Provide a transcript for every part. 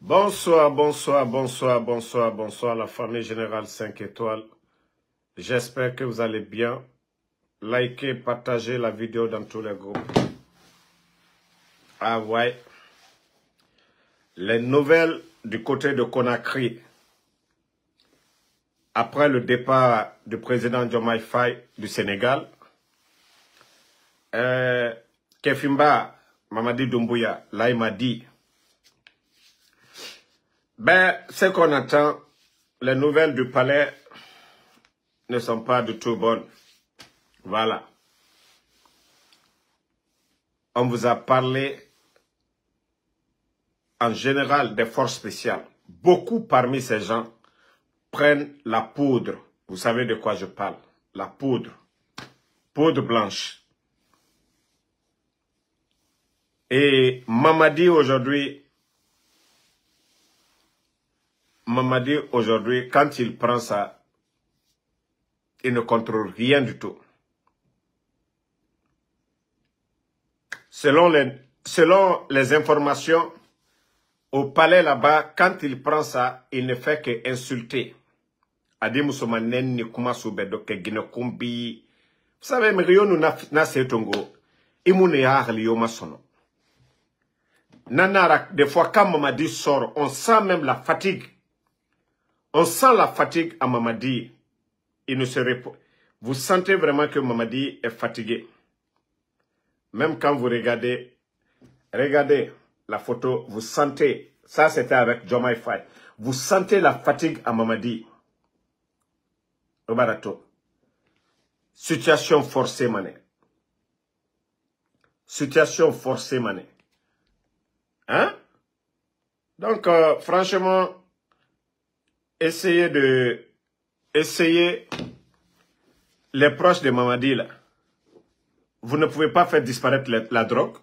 Bonsoir, bonsoir, bonsoir, bonsoir, bonsoir la famille Générale 5 étoiles. J'espère que vous allez bien. Likez, partagez la vidéo dans tous les groupes. Ah ouais. Les nouvelles du côté de Conakry. Après le départ du président Diomaye Faye du Sénégal, Kefimba Mamadi Doumbouya, là il m'a dit, ce qu'on attend, les nouvelles du palais ne sont pas du tout bonnes. Voilà. On vous a parlé en général des forces spéciales. Beaucoup parmi ces gens prennent la poudre. Vous savez de quoi je parle? La poudre. Poudre blanche. Et Mamadi aujourd'hui, quand il prend ça, il ne contrôle rien du tout. Selon les informations, au palais là-bas, quand il prend ça, il ne fait qu'insulter. Adi musomanen ni kuma soubedo ke ginokumbi. Vous savez, Mirionu na setongo, imune ya aghli masono. Nanara, des fois, quand Mamadi sort, on sent même la fatigue. On sent la fatigue à Mamadi. Il ne se répond. Vous sentez vraiment que Mamadi est fatigué. Même quand vous regardez la photo, vous sentez, ça c'était avec Diomaye Faye, vous sentez la fatigue à Mamadi. Au barato. Situation forcée, mané. Situation forcée, mané. Hein? Donc, franchement, essayez les proches de Mamadi, là. Vous ne pouvez pas faire disparaître la drogue.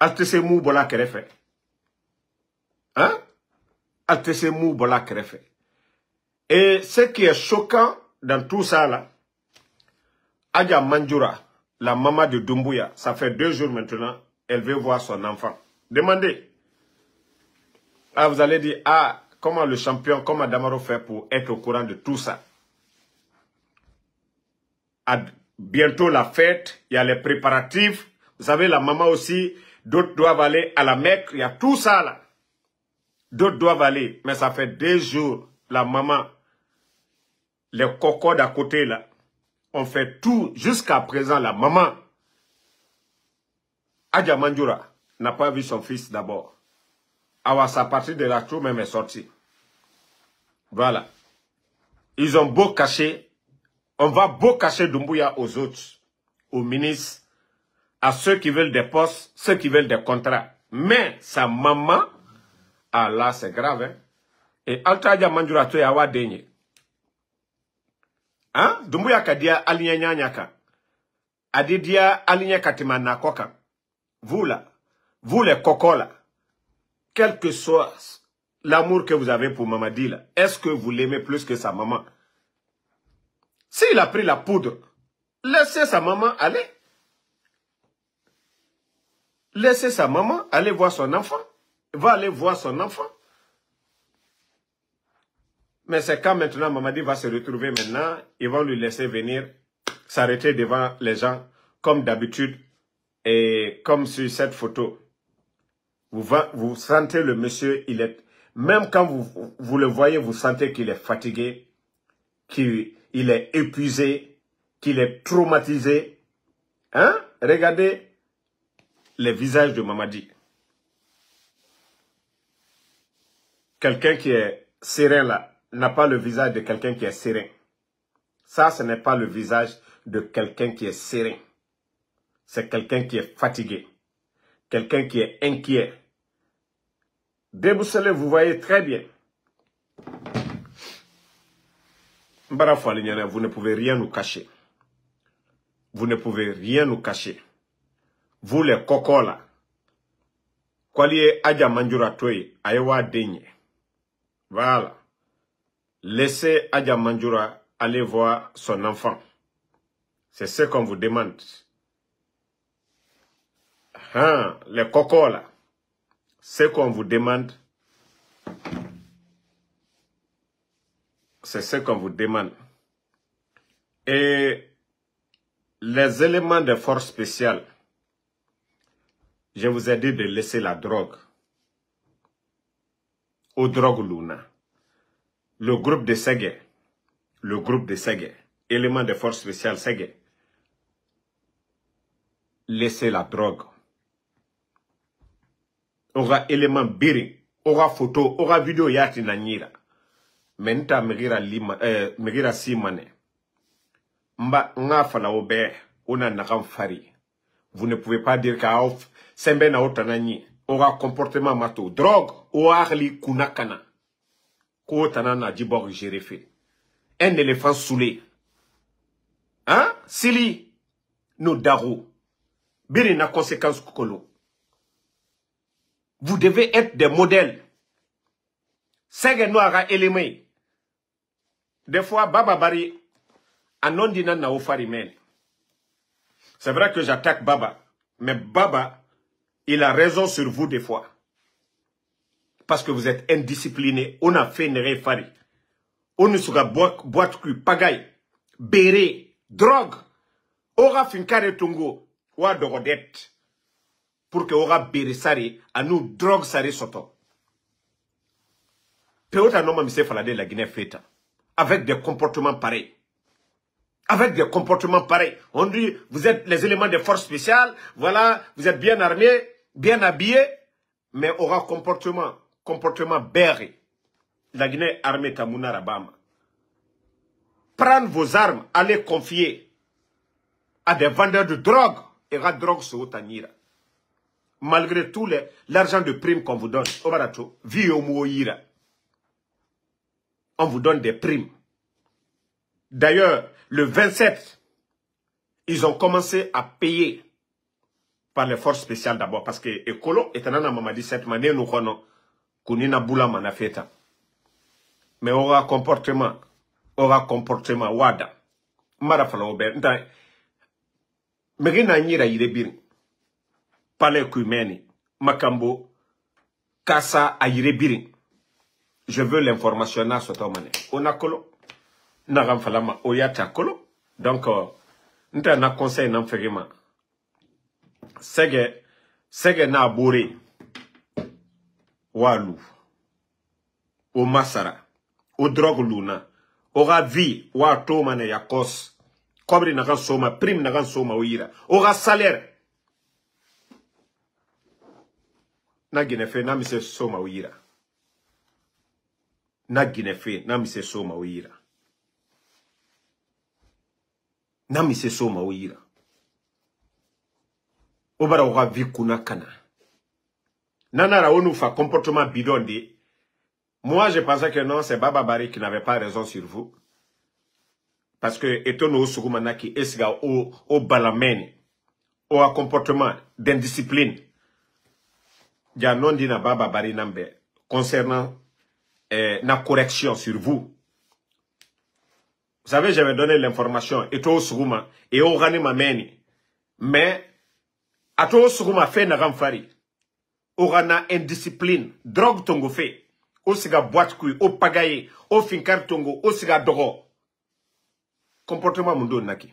Altessemou bola kerefe. Hein? Altessemou bola kerefe. Et ce qui est choquant dans tout ça là, Adja Manjoura, la maman de Doumbouya, ça fait 2 jours maintenant, elle veut voir son enfant. Demandez. Ah, vous allez dire, ah, comment le champion, comment Damaro fait pour être au courant de tout ça? Bientôt la fête, il y a les préparatifs. Vous savez, la maman aussi, d'autres doivent aller à la Mecque. Il y a tout ça là. D'autres doivent aller. Mais ça fait 2 jours, la maman, les cocos d'à côté là, on fait tout. Jusqu'à présent, la maman, Adja Manjoura, n'a pas vu son fils d'abord. Alors, sa partie de la tour même est sortie. Voilà. Ils ont beau cacher. On va beau cacher Doumbouya aux autres, aux ministres, à ceux qui veulent des postes, ceux qui veulent des contrats. Mais sa maman, ah là c'est grave, hein. Et Altaja Manjoura to yawa denye. Hein? Doumbouya kadia alinya nyanyaka. Adidia alinya katima nakoka. Vous là, vous les cocos là, quel que soit l'amour que vous avez pour Mamadi là, est-ce que vous l'aimez plus que sa maman? S'il a pris la poudre, laissez sa maman aller. Laissez sa maman aller voir son enfant. Va aller voir son enfant. Mais c'est quand maintenant Mamadi va se retrouver maintenant, ils vont lui laisser venir s'arrêter devant les gens comme d'habitude et comme sur cette photo. Vous sentez le monsieur, il est, même quand vous le voyez, vous sentez qu'il est fatigué, qu'il est épuisé, qu'il est traumatisé. Hein? Regardez les visages de Mamadi. Quelqu'un qui est serein là, n'a pas le visage de quelqu'un qui est serein. Ça, ce n'est pas le visage de quelqu'un qui est serein. C'est quelqu'un qui est fatigué. Quelqu'un qui est inquiet. Déboussolé, vous voyez très bien. Mbarafa, vous ne pouvez rien nous cacher. Vous ne pouvez rien nous cacher. Vous les cocos là. Kwaliye Adja Manjoura Toye, ayewa denye. Voilà. Laissez Adja Manjoura aller voir son enfant. C'est ce qu'on vous demande. Hein, les cocos là. ce qu'on vous demande, c'est ce qu'on vous demande. Et les éléments de force spéciale, je vous ai dit de laisser la drogue. Aux drogues Luna. Le groupe de Ségué, élément de force spéciale Ségué, laissez la drogue. Aura élément biri, aura photo, aura vidéo yati nanyira. Menta megira simane. Mba nga fala obe, ona nakam fari. Vous ne pouvez pas dire qu'à off, sembe na otanani, aura comportement mato, drogue, aura li kunakana. Ko tanana dibor jéréfé. Un éléphant saoulé. Hein? Sili, no daro. Biri na conséquence kukolo. Vous devez être des modèles. Sege no aga élément. Des fois, Baba Bari, anon dina na ofari men. C'est vrai que j'attaque Baba. Mais Baba, il a raison sur vous des fois. Parce que vous êtes indiscipliné. On a fait une réfari. On ne sera boîte cul, pagaille, béré, drogue. Aura fin carré tungo. Ou dorodette. Pour que aura béré sari, à nous drogue sari soto. Péota non ma falade la Guinée feta. Avec des comportements pareils. Avec des comportements pareils. On dit, vous êtes les éléments de force spéciale. Voilà, vous êtes bien armés, bien habillés. Mais aura comportement berry. La Guinée armée Tamouna Rabama. Prendre vos armes, allez confier à des vendeurs de drogue. Et la drogue se otanira. Malgré tout l'argent de prime qu'on vous donne. Obarato, vie au mouira. On vous donne des primes. D'ailleurs, le 27, ils ont commencé à payer par les forces spéciales d'abord. Parce que Ekolo est un an dit cette manière, nous connaissons Kunina Boula Manafeta. Mais aura comportement, wada. Marafala Ober. Merina Nira Irebir. Palais Kumeni, Makambo, Kassa a Irebir. Je veux l'information na sotomane. On a kolo. Naram falama oyata kolo. Donc, nta na conseil nan ferima. Sege na abore. Walu. O masara. O drogue luna. Ora vie. Wa tomane yakos. Kobri nagan soma. Prime nagan soma oira. Ora salaire. Na ginefe na mise soma oira. Na ginefe na mise soma oira. Na mise soma oira. Obara ora vi kuna kana. Nanara onu fa comportement bidon de. Moi je pensais que non, c'est Baba Bari qui n'avait pas raison sur vous. Parce que etono osugumana ki esga o balameni. O a comportement d'indiscipline. Ya non dit na Baba Bari nambe. Concernant na correction sur vous. Vous savez, j'avais donné l'information. Et toi, Suruma, et au Rani Mameni. Mais, à toi, Suruma, fait na ramfari. Au Rana indiscipline. Drogue tongo fait. Au siga boîte kui, au pagaye, au finkar tongo, au siga doro. Comportement mundo naki.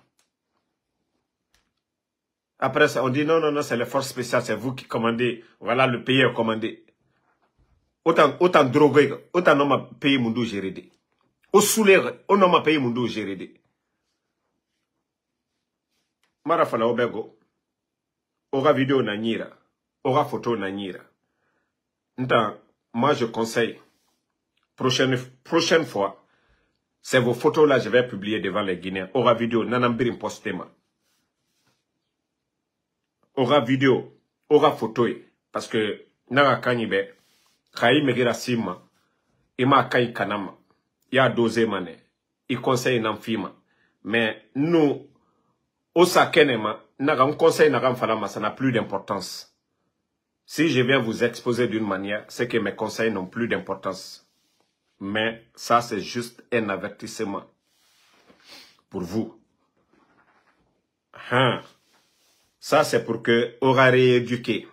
Après ça, on dit non, c'est les forces spéciales, c'est vous qui commandez. Voilà, le pays est commandé. Autant drogué, autant non ma pays mundo géré. Au soulère, on n'a pas payé mon dos géré. Marafala obego. Aura vidéo na nira. Aura photo na nira. Moi je conseille. Prochaine fois. C'est vos photos là, je vais publier devant les Guinéens. Aura vidéo, nanambirim postema. Aura vidéo, aura photo. Parce que, naga kanyibe, kayi megira sima, ima kayi kanama. Il y a dosé mané. Il conseille un enfima. Mais nous, au sakenema, un conseil falama, ça n'a plus d'importance. Si je viens vous exposer d'une manière, c'est que mes conseils n'ont plus d'importance. Mais ça, c'est juste un avertissement pour vous. Ça, c'est pour que aura rééduqué.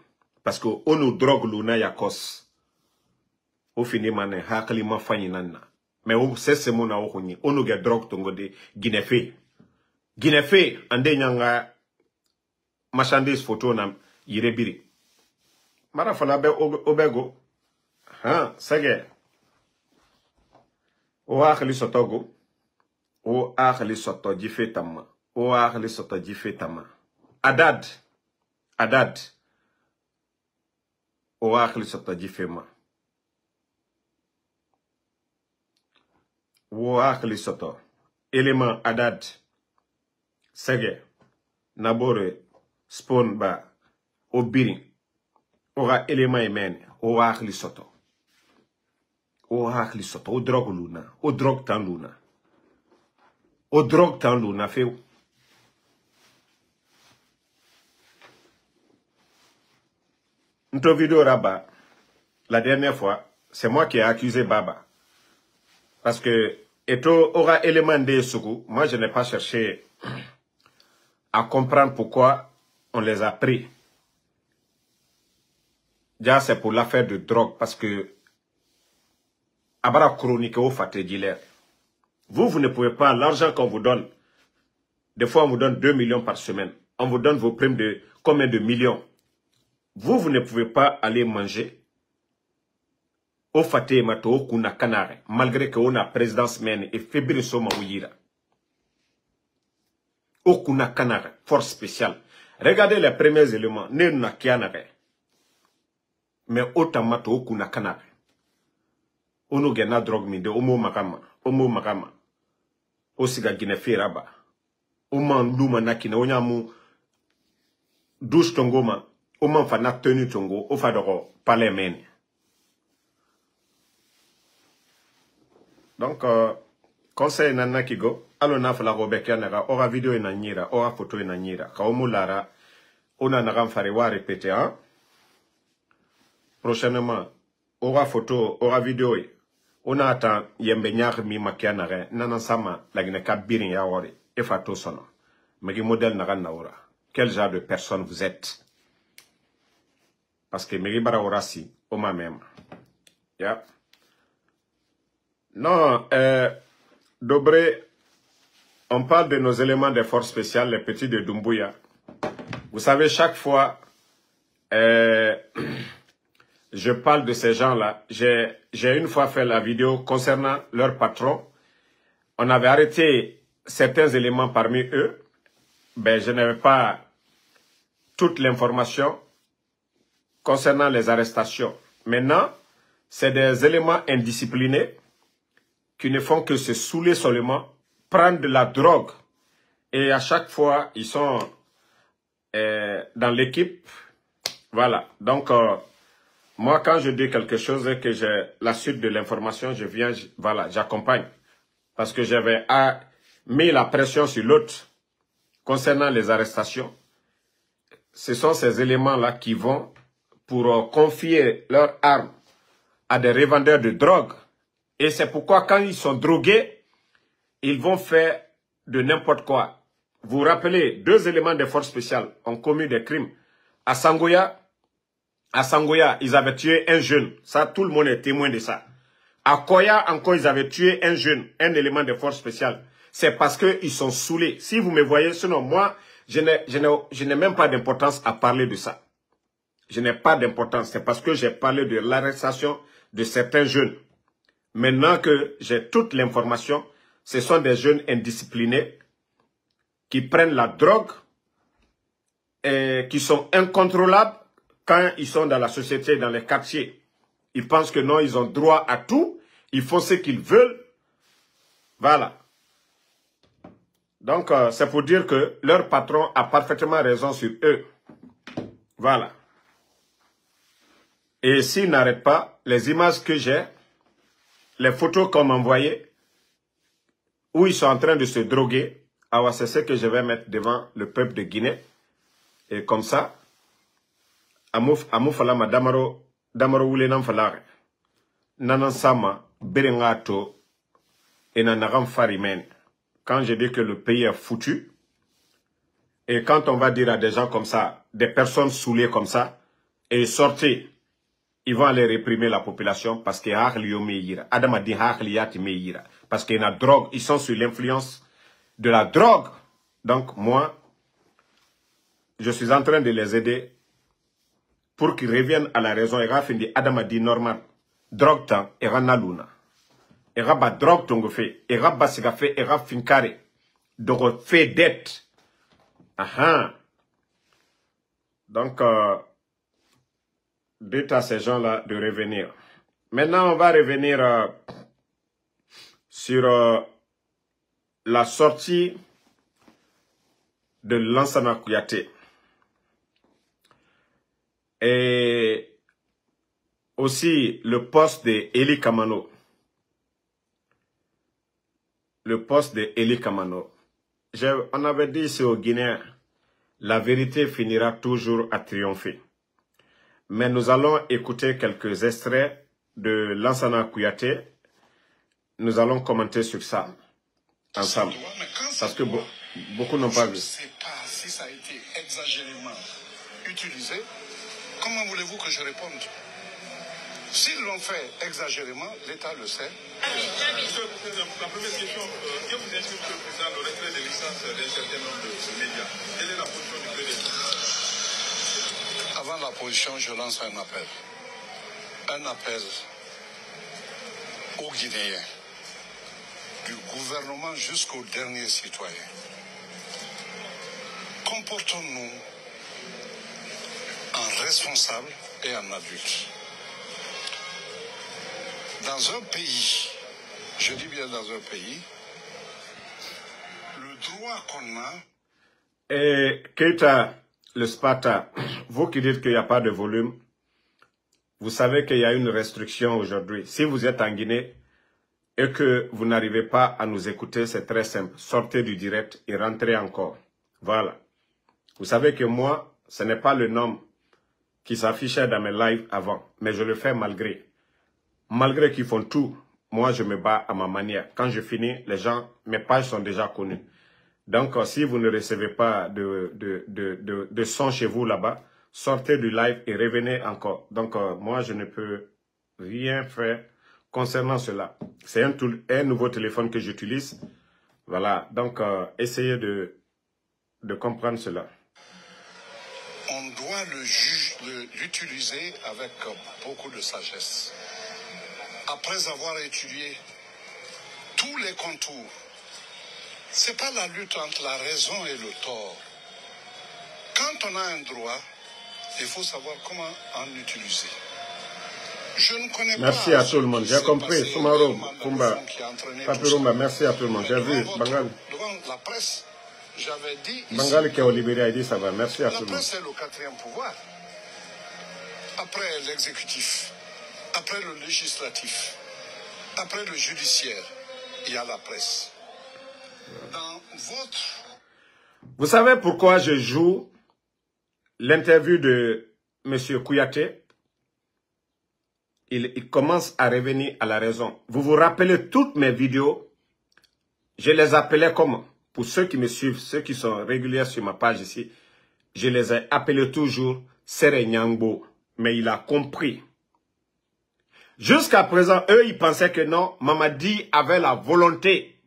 Parce que on nous drogue luna yakos. Au fini mané hakali ma fanyi nana. Mais on sait ce mot na okoni. On nous get drogue tongo de Guinée-Fé. Guinée-Fé ande nyanga marchandise photo na yirebiri. Mara fala be obego. Ha, sage. O akhli sotogo. O akhli soto jife tama. O akhli soto jife tama. Adad. O akhli soto jife ma. O akhli soto. Élément adad. Sege. Nabore. Spawn ba. O biri. Ora élément emene. O akhli soto. O akhli soto. O drogue luna. O drogue tan luna. O drogue tan luna feu. Notre vidéo Rabat, la dernière fois, c'est moi qui ai accusé Baba. Parce que, eto aura élément de Sougou, moi je n'ai pas cherché à comprendre pourquoi on les a pris. Déjà, c'est pour l'affaire de drogue, parce que, Abara chronique au Faté Giler. Vous ne pouvez pas, l'argent qu'on vous donne, des fois on vous donne 2 millions par semaine, on vous donne vos primes de combien de millions? Vous ne pouvez pas aller manger au Faté Mato, au Kuna Kanare, malgré qu'on a présidence mène et fébrile Soma Ouyira. Au Kuna Kanare, force spéciale. Regardez les premiers éléments. Nena Kianare. Mais autant Mato, au Kuna Kanare. Ono gena drogue minde, omo makama. O siga Guinée-Fé Raba. Oman luma nakine, onyamu douche tongoma. Oman fana tenu tongo, o fadoro palais meni. Donc, conseil nana kigo, alo na fala robeke naga, ora vidéo ina nyira, ora photo ina nyira. Ka omu lara, ona naga mfare wa répéter, hein. Prochainement, ora photo, ora vidéo, ona atan yembe nyar mi makia nare, nanansama, lagine ka birin ya ori, e fato sono. Megi modèle naga naora. Quel genre de personne vous êtes? Parce que Meri Bara Orasi, Oma même. Yeah. Non, Dobré, on parle de nos éléments de force spéciale, les petits de Doumbouya. Vous savez, chaque fois, je parle de ces gens-là. J'ai une fois fait la vidéo concernant leur patron. On avait arrêté certains éléments parmi eux. Ben, je n'avais pas toute l'information concernant les arrestations. Maintenant, c'est des éléments indisciplinés qui ne font que se saouler seulement, prendre de la drogue. Et à chaque fois, ils sont dans l'équipe. Voilà. Donc, moi, quand je dis quelque chose et que j'ai la suite de l'information, je viens, voilà, j'accompagne. Parce que j'avais mis la pression sur l'autre concernant les arrestations. Ce sont ces éléments-là qui vont pour confier leurs armes à des revendeurs de drogue. Et c'est pourquoi quand ils sont drogués, ils vont faire de n'importe quoi. Vous vous rappelez, 2 éléments de force spéciale ont commis des crimes. À Sangoya, ils avaient tué un jeune. Ça, tout le monde est témoin de ça. À Koya, encore, ils avaient tué un jeune, un élément de force spéciale. C'est parce qu'ils sont saoulés. Si vous me voyez, sinon moi, je n'ai même pas d'importance à parler de ça. Je n'ai pas d'importance. C'est parce que j'ai parlé de l'arrestation de certains jeunes. Maintenant que j'ai toute l'information, ce sont des jeunes indisciplinés qui prennent la drogue et qui sont incontrôlables quand ils sont dans la société, dans les quartiers. Ils pensent que non, ils ont droit à tout. Ils font ce qu'ils veulent. Voilà. Donc, c'est pour dire que leur patron a parfaitement raison sur eux. Voilà. Et s'ils n'arrêtent pas, les images que j'ai, les photos qu'on m'a envoyées, où ils sont en train de se droguer, alors c'est ce que je vais mettre devant le peuple de Guinée. Et comme ça, Amoufalama Damaro Wulenam Falare, Nanansama, Berengato, et Nanaram Farimen. Quand je dis que le pays est foutu, et quand on va dire à des gens comme ça, des personnes saoulées comme ça, et sortez. Ils vont aller réprimer la population parce que Adam a dit parce qu'il y a drogue, ils sont sous l'influence de la drogue. Donc moi, je suis en train de les aider pour qu'ils reviennent à la raison. Adam a dit normal, drogue tan, era naluna, era ba drogue tongo fait, era ba siga fait, era finkare, donc fait dette. Donc dites à ces gens-là de revenir. Maintenant, on va revenir sur la sortie de Lansana Kouyaté. Et aussi le poste de Eli Kamano. Le poste de Eli Kamano. On avait dit ici au Guinéen, la vérité finira toujours à triompher. Mais nous allons écouter quelques extraits de Lansana Kouyaté. Nous allons commenter sur ça ensemble. Parce que beaucoup n'ont pas vu. Je ne sais pas si ça a été exagérément utilisé. Comment voulez-vous que je réponde? S'ils l'ont fait exagérément, l'État le sait. La première question, que vous inscrivez le président le retrait des licences d'un certain nombre de médias. Quelle est la position du PDS? Avant la position, je lance un appel. Un appel aux Guinéens, du gouvernement jusqu'aux derniers citoyens. Comportons-nous en responsables et en adultes. Dans un pays, je dis bien dans un pays, le droit qu'on a... Et Keita, le Sparta, vous qui dites qu'il n'y a pas de volume, vous savez qu'il y a une restriction aujourd'hui. Si vous êtes en Guinée et que vous n'arrivez pas à nous écouter, c'est très simple. Sortez du direct et rentrez encore. Voilà. Vous savez que moi, ce n'est pas le nom qui s'affichait dans mes lives avant, mais je le fais malgré. Malgré qu'ils font tout, moi je me bats à ma manière. Quand je finis, les gens, mes pages sont déjà connues. Donc si vous ne recevez pas de son chez vous là-bas, sortez du live et revenez encore. Donc moi je ne peux rien faire concernant cela. C'est un nouveau téléphone que j'utilise. Voilà, donc essayez de comprendre cela. On doit l'utiliser avec beaucoup de sagesse. Après avoir étudié tous les contours, ce n'est pas la lutte entre la raison et le tort. Quand on a un droit, il faut savoir comment en utiliser. Je ne connais merci pas à tout le monde, j'ai compris. Soumaro, Kumba, Papirumba, merci à tout le monde. J'ai vu, Bangal. Devant la presse, j'avais dit ici, Bangal qui est au Libéria, il dit ça va. Merci à tout le monde. la presse est le quatrième pouvoir. Après l'exécutif, après le législatif, après le judiciaire, il y a la presse. Dans votre... Vous savez pourquoi je joue l'interview de M. Kouyaté? Il commence à revenir à la raison. Vous vous rappelez toutes mes vidéos, je les appelais comment? Pour ceux qui me suivent, ceux qui sont réguliers sur ma page ici, je les ai appelés toujours Sere Nyangbo. Mais il a compris. Jusqu'à présent, eux, ils pensaient que non, Mamadi avait la volonté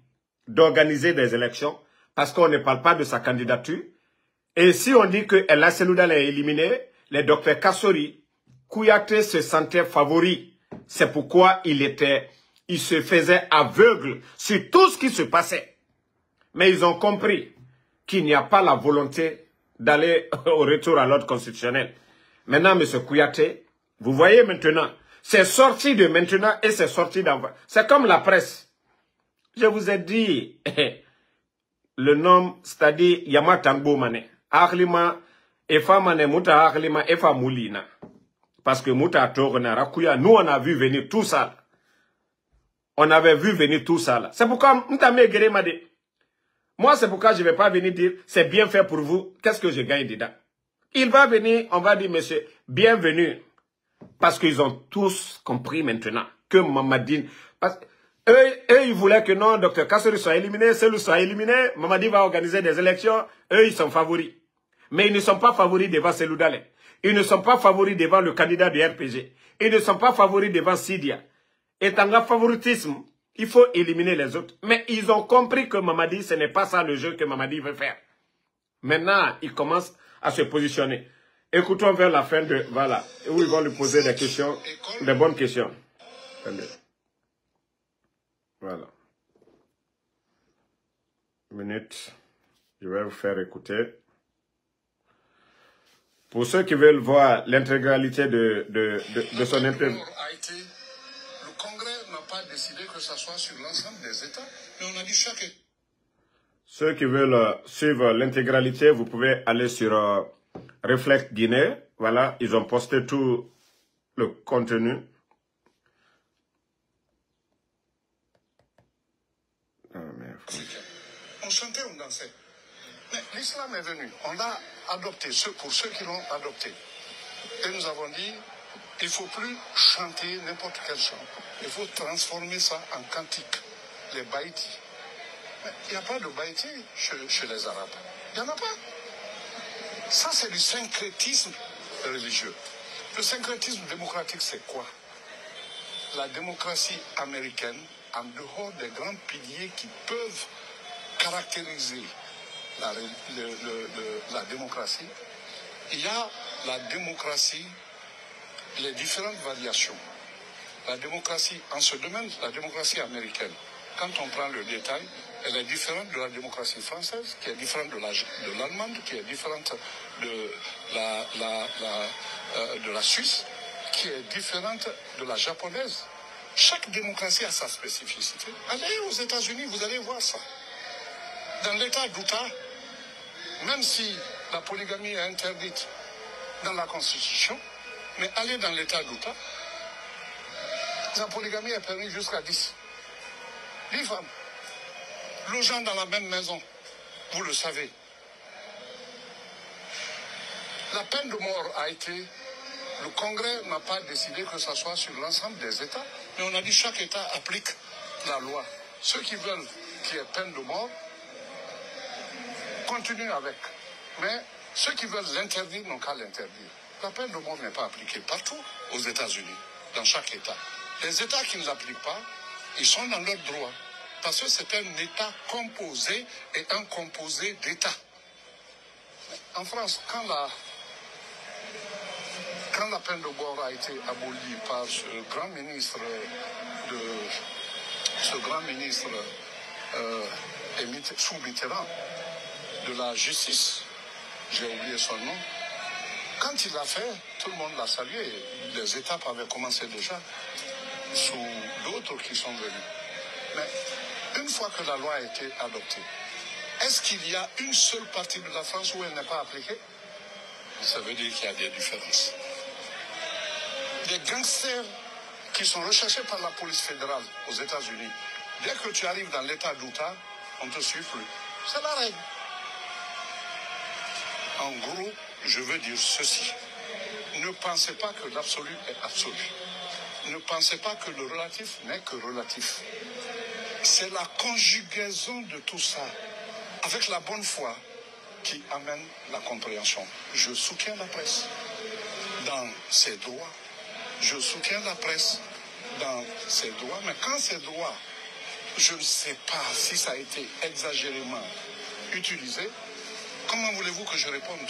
d'organiser des élections parce qu'on ne parle pas de sa candidature. Et si on dit que El Selouda l'a éliminé, les docteurs Kassori, Kouyaté se sentait favori. C'est pourquoi il se faisait aveugle sur tout ce qui se passait. Mais ils ont compris qu'il n'y a pas la volonté d'aller au retour à l'ordre constitutionnel. Maintenant, M. Kouyaté, vous voyez maintenant, c'est sorti de maintenant et c'est sorti d'avant. C'est comme la presse. Je vous ai dit, le nom, c'est-à-dire Yamatangbo Mane. Aklima, Efa Mane, Mouta Aklima, Efa Moulina. Parce que Mouta Torna, Rakuya, nous on a vu venir tout ça. On avait vu venir tout ça. C'est pourquoi Moutamé Guéré m'a dit, moi c'est pourquoi je ne vais pas venir dire, c'est bien fait pour vous, qu'est-ce que je gagne dedans? Il va venir, on va dire, monsieur, bienvenue. Parce qu'ils ont tous compris maintenant que Mamadine... Eux, ils voulaient que non, Dr Kassori soit éliminé, celui soit éliminé, Mamadi va organiser des élections, eux, ils sont favoris. Mais ils ne sont pas favoris devant Selou Dale. Ils ne sont pas favoris devant le candidat du RPG. Ils ne sont pas favoris devant Sidia. Et en favoritisme, il faut éliminer les autres. Mais ils ont compris que Mamadi, ce n'est pas ça le jeu que Mamadi veut faire. Maintenant, ils commencent à se positionner. Écoutons vers la fin de... Voilà, où ils vont lui poser des questions, des bonnes questions. Attendez. Voilà. Une minute. Je vais vous faire écouter. Pour ceux qui veulent voir l'intégralité de son interview. Le Congrès n'a pas décidé que ça soit sur l'ensemble des États, mais on a dit chaque État. Ceux qui veulent suivre l'intégralité, vous pouvez aller sur Reflect Guinée. Voilà, ils ont posté tout le contenu. On chantait, on dansait. Mais l'islam est venu. On l'a adopté, pour ceux qui l'ont adopté. Et nous avons dit, il ne faut plus chanter n'importe quel chant. Il faut transformer ça en cantique. Les baïtis. Mais il n'y a pas de baïti chez les Arabes. Il n'y en a pas. Ça, c'est du syncrétisme religieux. Le syncrétisme démocratique, c'est quoi? La démocratie américaine, en dehors des grands piliers qui peuvent caractériser la démocratie, il y a la démocratie, les différentes variations. La démocratie, en ce domaine, la démocratie américaine, quand on prend le détail, elle est différente de la démocratie française, qui est différente de l'allemande, qui est différente de la Suisse, qui est différente de la japonaise. Chaque démocratie a sa spécificité. Allez aux États-Unis, vous allez voir ça. Dans l'État d'Utah, même si la polygamie est interdite dans la Constitution, mais allez dans l'État d'Utah, la polygamie est permise jusqu'à 10. 10 femmes. Logeant dans la même maison, vous le savez. La peine de mort a été... Le Congrès n'a pas décidé que ça soit sur l'ensemble des États, mais on a dit chaque État applique la loi. Ceux qui veulent qu'il y ait peine de mort, continuent avec. Mais ceux qui veulent l'interdire n'ont qu'à l'interdire. La peine de mort n'est pas appliquée partout aux États-Unis, dans chaque État. Les États qui ne l'appliquent pas, ils sont dans leur droit. Parce que c'est un État composé et un composé d'États. En France, quand la peine de mort a été abolie par ce grand ministre sous Mitterrand de la justice, j'ai oublié son nom, quand il l'a fait, tout le monde l'a salué. Les étapes avaient commencé déjà sous d'autres qui sont venus. Mais une fois que la loi a été adoptée, est-ce qu'il y a une seule partie de la France où elle n'est pas appliquée? Ça veut dire qu'il y a des différences. Des gangsters qui sont recherchés par la police fédérale aux États-Unis, dès que tu arrives dans l'État d'Utah, on ne te suit plus. C'est la règle. En gros, je veux dire ceci. Ne pensez pas que l'absolu est absolu. Ne pensez pas que le relatif n'est que relatif. C'est la conjugaison de tout ça, avec la bonne foi, qui amène la compréhension. Je soutiens la presse dans ses droits. Je soutiens la presse dans ses droits. Mais quand ces droits, je ne sais pas si ça a été exagérément utilisé, comment voulez-vous que je réponde?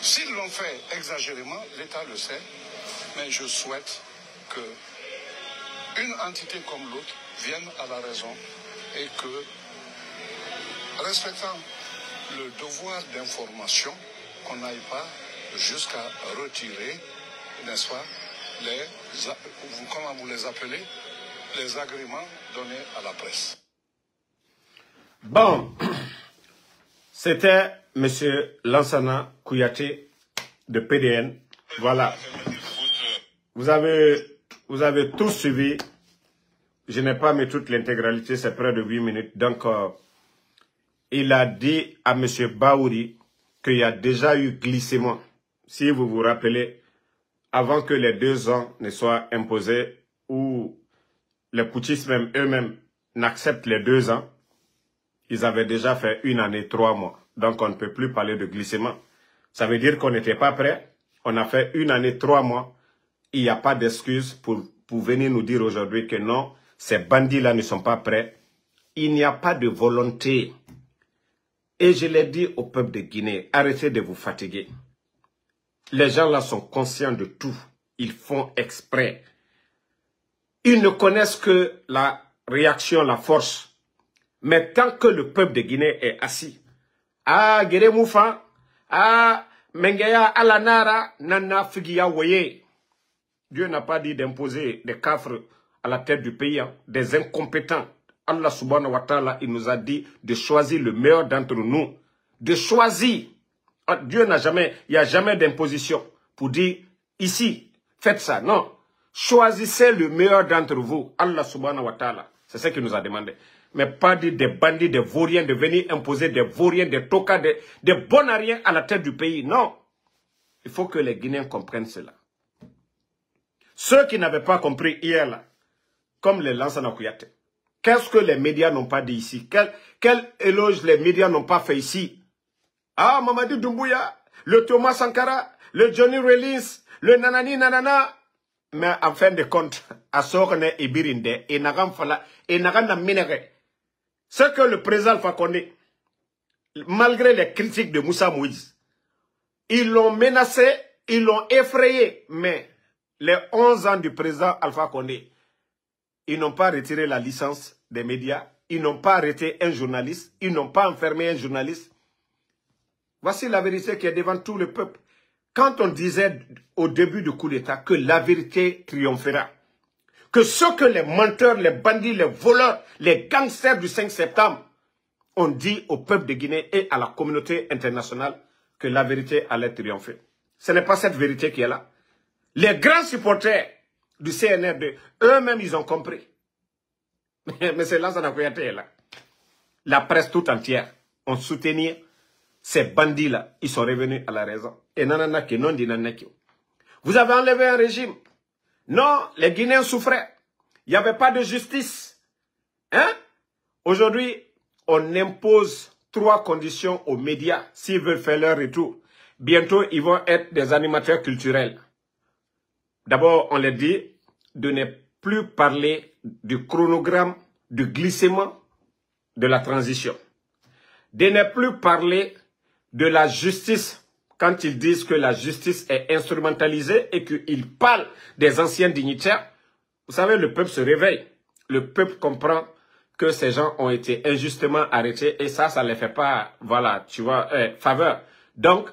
S'ils l'ont fait exagérément, l'État le sait, mais je souhaite que une entité comme l'autre vienne à la raison et que, respectant le devoir d'information, qu'on n'aille pas jusqu'à retirer, n'est-ce pas, comment vous les appelez, les agréments donnés à la presse. Bon, c'était M. Lansana Kouyaté de PDN. Voilà. Vous avez tous suivi. Je n'ai pas mis toute l'intégralité, c'est près de 8 minutes. Donc, il a dit à M. Baouri qu'il y a déjà eu glissement. Si vous vous rappelez, avant que les 2 ans ne soient imposés, ou les putschistes même eux-mêmes n'acceptent les 2 ans, ils avaient déjà fait 1 année, 3 mois. Donc, on ne peut plus parler de glissement. Ça veut dire qu'on n'était pas prêt. On a fait 1 année, 3 mois. Il n'y a pas d'excuse pour venir nous dire aujourd'hui que non, ces bandits-là ne sont pas prêts. Il n'y a pas de volonté. Et je l'ai dit au peuple de Guinée, arrêtez de vous fatiguer. Les gens là sont conscients de tout. Ils font exprès. Ils ne connaissent que la réaction, la force. Mais tant que le peuple de Guinée est assis, ah, Gere Moufa, ah, Mengeya Alanara, Nana Figia Woye. Dieu n'a pas dit d'imposer des cafres à la tête du pays, hein, des incompétents. Allah subhanahu wa ta'ala, il nous a dit de choisir le meilleur d'entre nous. De choisir. Dieu n'a jamais, il n'y a jamais d'imposition pour dire, ici, faites ça. Non. Choisissez le meilleur d'entre vous. Allah subhanahu wa ta'ala. C'est ce qu'il nous a demandé. Mais pas dire des bandits, des vauriens, de venir imposer des vauriens, des tokas, des bonariens à la tête du pays. Non. Il faut que les Guinéens comprennent cela. Ceux qui n'avaient pas compris hier, là, comme les Lansana Kouyaté, qu'est-ce que les médias n'ont pas dit ici? Quel éloge les médias n'ont pas fait ici? Ah, Mamadou Doumbouya, le Thomas Sankara, le Johnny Rollins, le Nanani Nanana. Mais en fin de compte, à Sorne et Birinde, et Nagam Fala, et Nagam Minere, ce que le président Alpha Condé, malgré les critiques de Moussa Moïse, ils l'ont menacé, ils l'ont effrayé, mais les 11 ans du président Alpha Condé, ils n'ont pas retiré la licence des médias, ils n'ont pas arrêté un journaliste, ils n'ont pas enfermé un journaliste. Voici la vérité qui est devant tout le peuple. Quand on disait au début du coup d'État que la vérité triomphera, que ce que les menteurs, les bandits, les voleurs, les gangsters du 5 septembre ont dit au peuple de Guinée et à la communauté internationale que la vérité allait triompher. Ce n'est pas cette vérité qui est là. Les grands supporters du CNRD, eux-mêmes, ils ont compris. Mais c'est Lansana Kouyaté là. La presse tout entière ont soutenu ces bandits-là. Ils sont revenus à la raison. Et nanana qui non dit nanaki. Vous avez enlevé un régime. Non, les Guinéens souffraient. Il n'y avait pas de justice. Hein? Aujourd'hui, on impose 3 conditions aux médias s'ils veulent faire leur retour. Bientôt, ils vont être des animateurs culturels. D'abord, on leur dit de ne plus parler du chronogramme, du glissement de la transition. De ne plus parler de la justice quand ils disent que la justice est instrumentalisée et qu'ils parlent des anciens dignitaires. Vous savez, le peuple se réveille. Le peuple comprend que ces gens ont été injustement arrêtés et ça ne les fait pas, voilà, tu vois, faveur. Donc,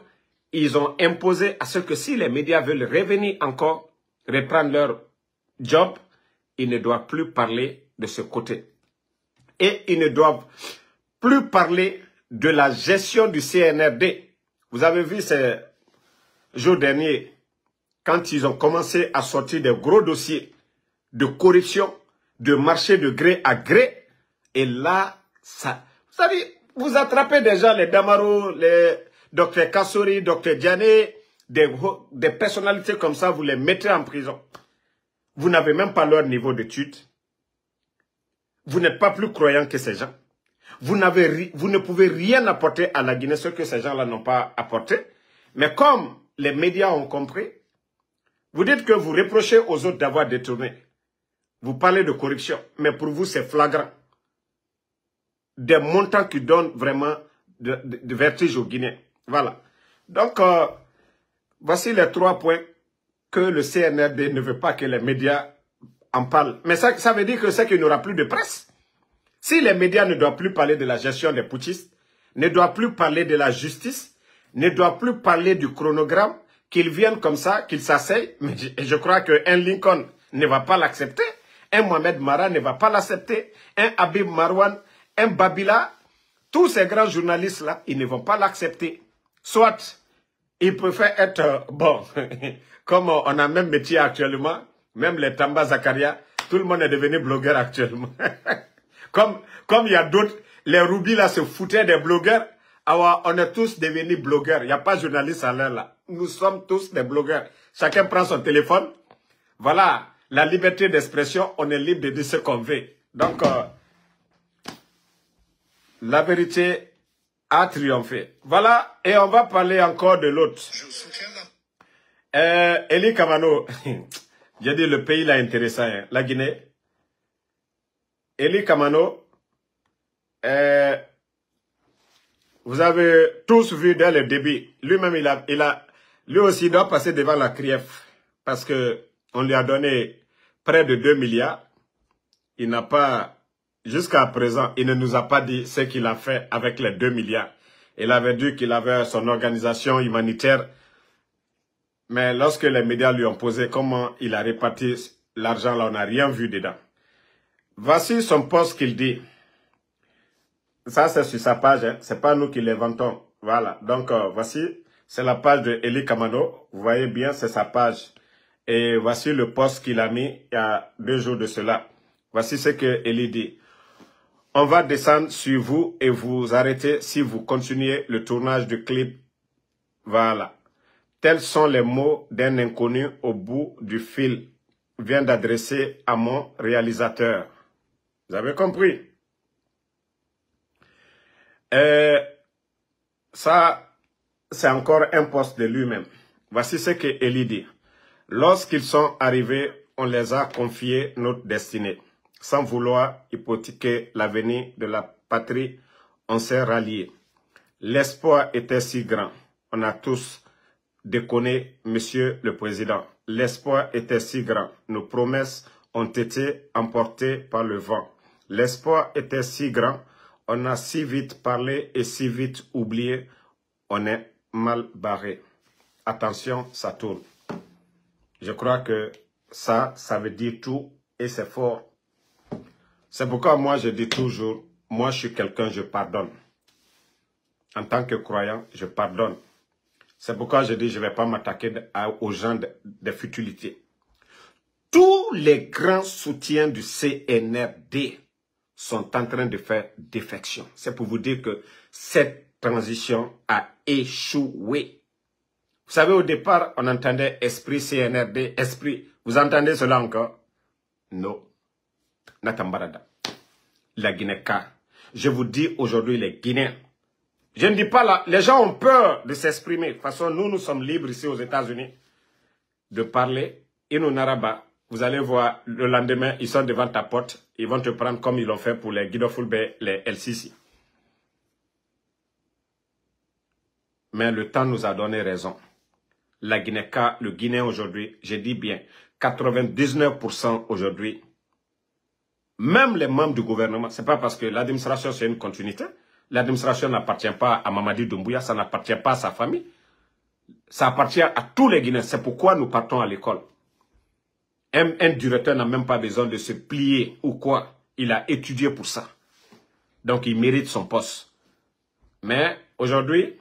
ils ont imposé à ce que si les médias veulent revenir encore, reprendre leur job, ils ne doivent plus parler de ce côté. Et ils ne doivent plus parler de la gestion du CNRD. Vous avez vu ces jours derniers, quand ils ont commencé à sortir des gros dossiers de corruption, de marché de gré à gré, et là, ça, vous savez, vous attrapez déjà les Damaro, les Dr Kassori, Dr Diané, des personnalités comme ça, vous les mettez en prison. Vous n'avez même pas leur niveau d'études. Vous n'êtes pas plus croyant que ces gens. Vous ne pouvez rien apporter à la Guinée, ce que ces gens-là n'ont pas apporté. Mais comme les médias ont compris, vous dites que vous reprochez aux autres d'avoir détourné. Vous parlez de corruption, mais pour vous, c'est flagrant. Des montants qui donnent vraiment de vertige aux Guinéens. Voilà. Donc, voici les 3 points que le CNRD ne veut pas que les médias en parlent. Mais ça veut dire que c'est qu'il n'y aura plus de presse. Si les médias ne doivent plus parler de la gestion des putschistes, ne doivent plus parler de la justice, ne doivent plus parler du chronogramme, qu'ils viennent comme ça, qu'ils s'asseyent, mais je crois qu'un Lincoln ne va pas l'accepter, un Mohamed Mara ne va pas l'accepter, un Habib Marwan, un Babila, tous ces grands journalistes-là, ils ne vont pas l'accepter. Soit, ils préfèrent être, bon, comme on a même métier actuellement, même les Tamba Zakaria, tout le monde est devenu blogueur actuellement. Comme il y a d'autres, les Roubi là se foutaient des blogueurs, alors on est tous devenus blogueurs. Il n'y a pas de journaliste à l'heure là. Nous sommes tous des blogueurs. Chacun prend son téléphone. Voilà, la liberté d'expression, on est libre de dire ce qu'on veut. Donc, la vérité a triomphé. Voilà, et on va parler encore de l'autre. Eli Kamano, j'ai dit le pays là intéressant, hein. La Guinée. Eli Kamano, vous avez tous vu dès le début, lui-même, lui aussi doit passer devant la CRIEF parce que on lui a donné près de 2 milliards. Il n'a pas, jusqu'à présent, il ne nous a pas dit ce qu'il a fait avec les 2 milliards. Il avait dit qu'il avait son organisation humanitaire. Mais lorsque les médias lui ont posé comment il a réparti l'argent, là, on n'a rien vu dedans. Voici son poste qu'il dit. Ça, c'est sur sa page, hein. C'est pas nous qui l'inventons. Voilà. Donc, voici, c'est la page de Eli Kamano. Vous voyez bien, c'est sa page. Et voici le poste qu'il a mis il y a 2 jours de cela. Voici ce que Eli dit. On va descendre sur vous et vous arrêter si vous continuez le tournage du clip. Voilà. Tels sont les mots d'un inconnu au bout du fil. Vient d'adresser à mon réalisateur. Vous avez compris? Ça, c'est encore un poste de lui-même. Voici ce que Eli dit. Lorsqu'ils sont arrivés, on les a confiés notre destinée. Sans vouloir hypothéquer l'avenir de la patrie, on s'est ralliés. L'espoir était si grand. On a tous déconné, Monsieur le Président. L'espoir était si grand. Nos promesses ont été emportées par le vent. L'espoir était si grand. On a si vite parlé et si vite oublié. On est mal barré. Attention, ça tourne. Je crois que ça veut dire tout et c'est fort. C'est pourquoi moi je dis toujours, moi je suis quelqu'un, je pardonne. En tant que croyant, je pardonne. C'est pourquoi je dis, je ne vais pas m'attaquer aux gens de futilités. Tous les grands soutiens du CNRD sont en train de faire défection. C'est pour vous dire que cette transition a échoué. Vous savez, au départ, on entendait esprit CNRD, esprit. Vous entendez cela encore? Non. Natambarada. La Guinée-Ka. Je vous dis aujourd'hui, les Guinéens. Je ne dis pas là, les gens ont peur de s'exprimer. De toute façon, nous sommes libres ici aux États-Unis de parler. Et nous, Naraba, vous allez voir, le lendemain, ils sont devant ta porte. Ils vont te prendre comme ils l'ont fait pour les Guido Fulbe, les LCC. Mais le temps nous a donné raison. La Guinée-Ka, le Guinéen aujourd'hui, je dis bien, 99% aujourd'hui, même les membres du gouvernement, ce n'est pas parce que l'administration c'est une continuité. L'administration n'appartient pas à Mamadi Doumbouya, ça n'appartient pas à sa famille. Ça appartient à tous les Guinéens. C'est pourquoi nous partons à l'école. Un directeur n'a même pas besoin de se plier ou quoi. Il a étudié pour ça. Donc il mérite son poste. Mais aujourd'hui,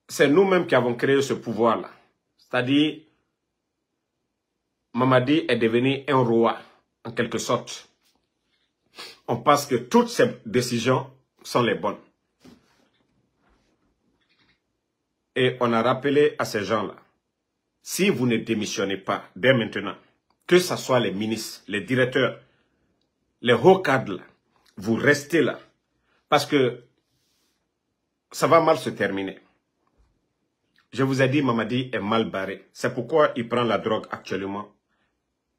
c'est nous-mêmes qui avons créé ce pouvoir-là. C'est-à-dire, Mamadi est devenu un roi, en quelque sorte. On pense que toutes ces décisions sont les bonnes. Et on a rappelé à ces gens-là, si vous ne démissionnez pas dès maintenant, que ce soit les ministres, les directeurs, les hauts cadres, là, vous restez là. Parce que ça va mal se terminer. Je vous ai dit, Mamadi est mal barré. C'est pourquoi il prend la drogue actuellement.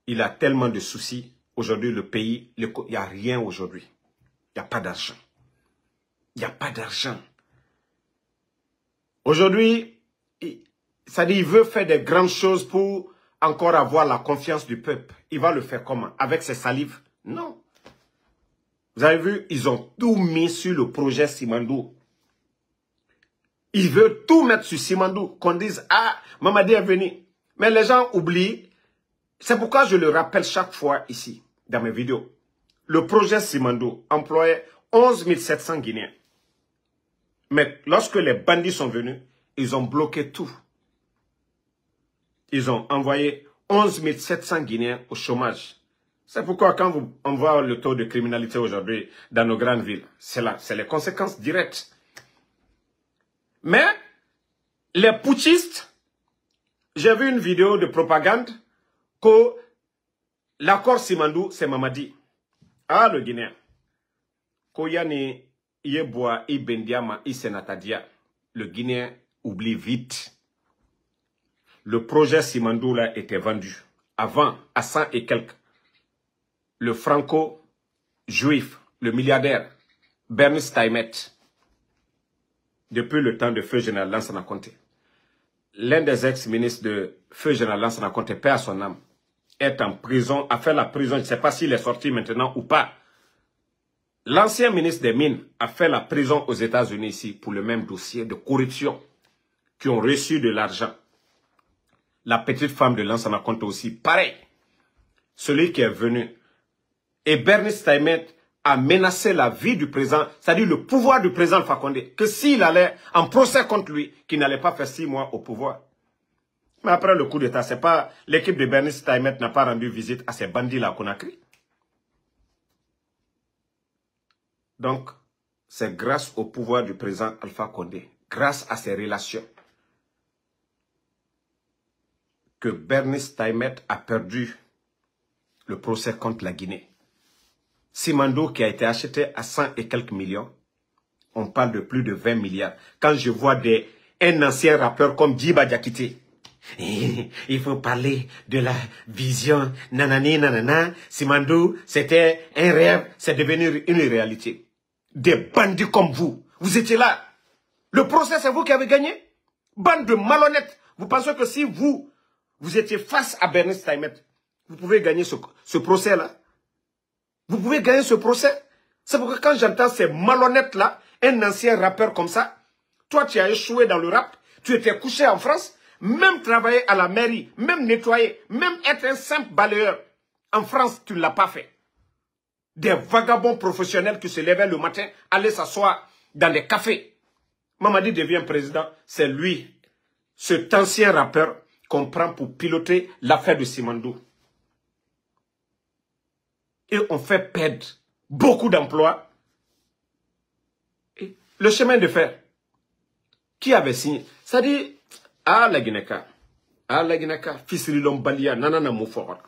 Il a tellement de soucis. Aujourd'hui, le pays, il n'y a rien aujourd'hui. Il n'y a pas d'argent. Il n'y a pas d'argent. Aujourd'hui, ça dit, il veut faire des grandes choses pour encore avoir la confiance du peuple. Il va le faire comment? Avec ses salives? Non. Vous avez vu, ils ont tout mis sur le projet Simandou. Ils veulent tout mettre sur Simandou. Qu'on dise, ah, Mamadi est venu. Mais les gens oublient. C'est pourquoi je le rappelle chaque fois ici, dans mes vidéos. Le projet Simandou employait 11 700 Guinéens. Mais lorsque les bandits sont venus, ils ont bloqué tout. Ils ont envoyé 11 700 Guinéens au chômage. C'est pourquoi quand on voit le taux de criminalité aujourd'hui dans nos grandes villes, c'est les conséquences directes. Mais les putschistes, j'ai vu une vidéo de propagande que l'accord Simandou, c'est Mamadi. Ah, le Guinéen. Koyani, Yeboa, Ibendiama, Isenatadia. Le Guinéen oublie vite. le projet Simandou là était vendu. Avant, à 100 et quelques, le franco-juif, le milliardaire, Bernice Taimet, depuis le temps de Feu Général Lansana Conté, l'un des ex-ministres de Feu Général Lansana Conté, paix à son âme, est en prison, a fait la prison, je ne sais pas s'il est sorti maintenant ou pas. L'ancien ministre des Mines a fait la prison aux États-Unis ici pour le même dossier de corruption qui ont reçu de l'argent. La petite femme de Lansana Conté aussi, pareil. Celui qui est venu. Et Bernice Taimet a menacé la vie du président, c'est-à-dire le pouvoir du président Alpha Condé, que s'il allait en procès contre lui, qu'il n'allait pas faire 6 mois au pouvoir. Mais après le coup d'État, c'est pas l'équipe de Bernice Taimet n'a pas rendu visite à ces bandits-là à Conakry. Donc, c'est grâce au pouvoir du président Alpha Condé, grâce à ses relations, que Bernice Taimet a perdu le procès contre la Guinée. Simandou qui a été acheté à 100 et quelques millions, on parle de plus de 20 milliards. Quand je vois un ancien rappeur comme Djiba Diakité, il faut parler de la vision, nanani, nanana, Simandou, c'était un rêve, c'est devenu une réalité. Des bandits comme vous, vous étiez là. Le procès, c'est vous qui avez gagné. Bande de malhonnêtes. Vous pensez que si vous étiez face à Bernice Taimet, vous pouvez gagner ce procès-là? Vous pouvez gagner ce procès? C'est pourquoi quand j'entends ces malhonnêtes-là, un ancien rappeur comme ça, toi tu as échoué dans le rap, tu étais couché en France, même travailler à la mairie, même nettoyer, même être un simple balayeur. En France, tu ne l'as pas fait. Des vagabonds professionnels qui se levaient le matin, allaient s'asseoir dans des cafés. Mamadi devient président, c'est lui, cet ancien rappeur, qu'on prend pour piloter l'affaire de Simandou. Et on fait perdre beaucoup d'emplois. Le chemin de fer, qui avait signé? Ça dit, la Guineka, Fisri Lombalia, nanana moufora.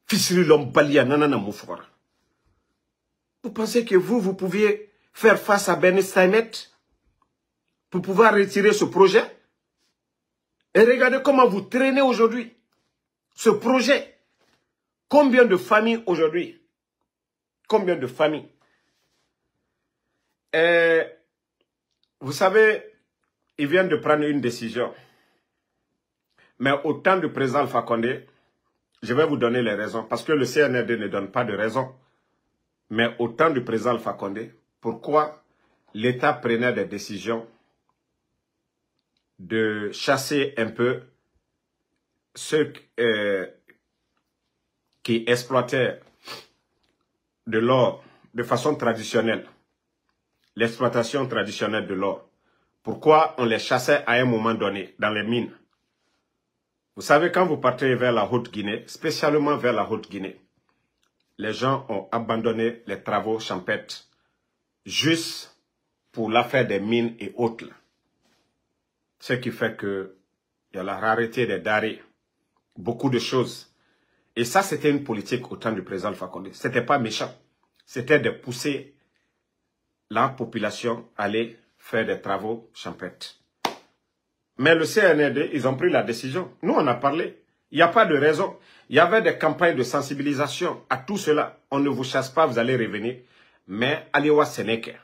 Fisri Lombalia, nanana moufora. Vous pensez que vous pouviez faire face à Bernice Taimet pour pouvoir retirer ce projet? Et regardez comment vous traînez aujourd'hui ce projet. Combien de familles aujourd'hui? Combien de familles? Vous savez, ils viennent de prendre une décision. Mais au temps du président Alpha Condé, je vais vous donner les raisons. Parce que le CNRD ne donne pas de raison. Mais au temps du président Alpha Condé, pourquoi l'État prenait des décisions de chasser un peu ceux qui exploitaient de l'or de façon traditionnelle, l'exploitation traditionnelle de l'or. Pourquoi on les chassait à un moment donné dans les mines? Vous savez, quand vous partez vers la Haute-Guinée, spécialement vers la Haute-Guinée, les gens ont abandonné les travaux champêtres juste pour l'affaire des mines et autres. Ce qui fait que il y a la rareté des denrées, beaucoup de choses. Et ça, c'était une politique au temps du président Alpha Condé. Ce n'était pas méchant. C'était de pousser la population à aller faire des travaux champêtres. Mais le CNRD, ils ont pris la décision. Nous, on a parlé. Il n'y a pas de raison. Il y avait des campagnes de sensibilisation à tout cela. On ne vous chasse pas, vous allez revenir. Mais Aliwa Sénéke.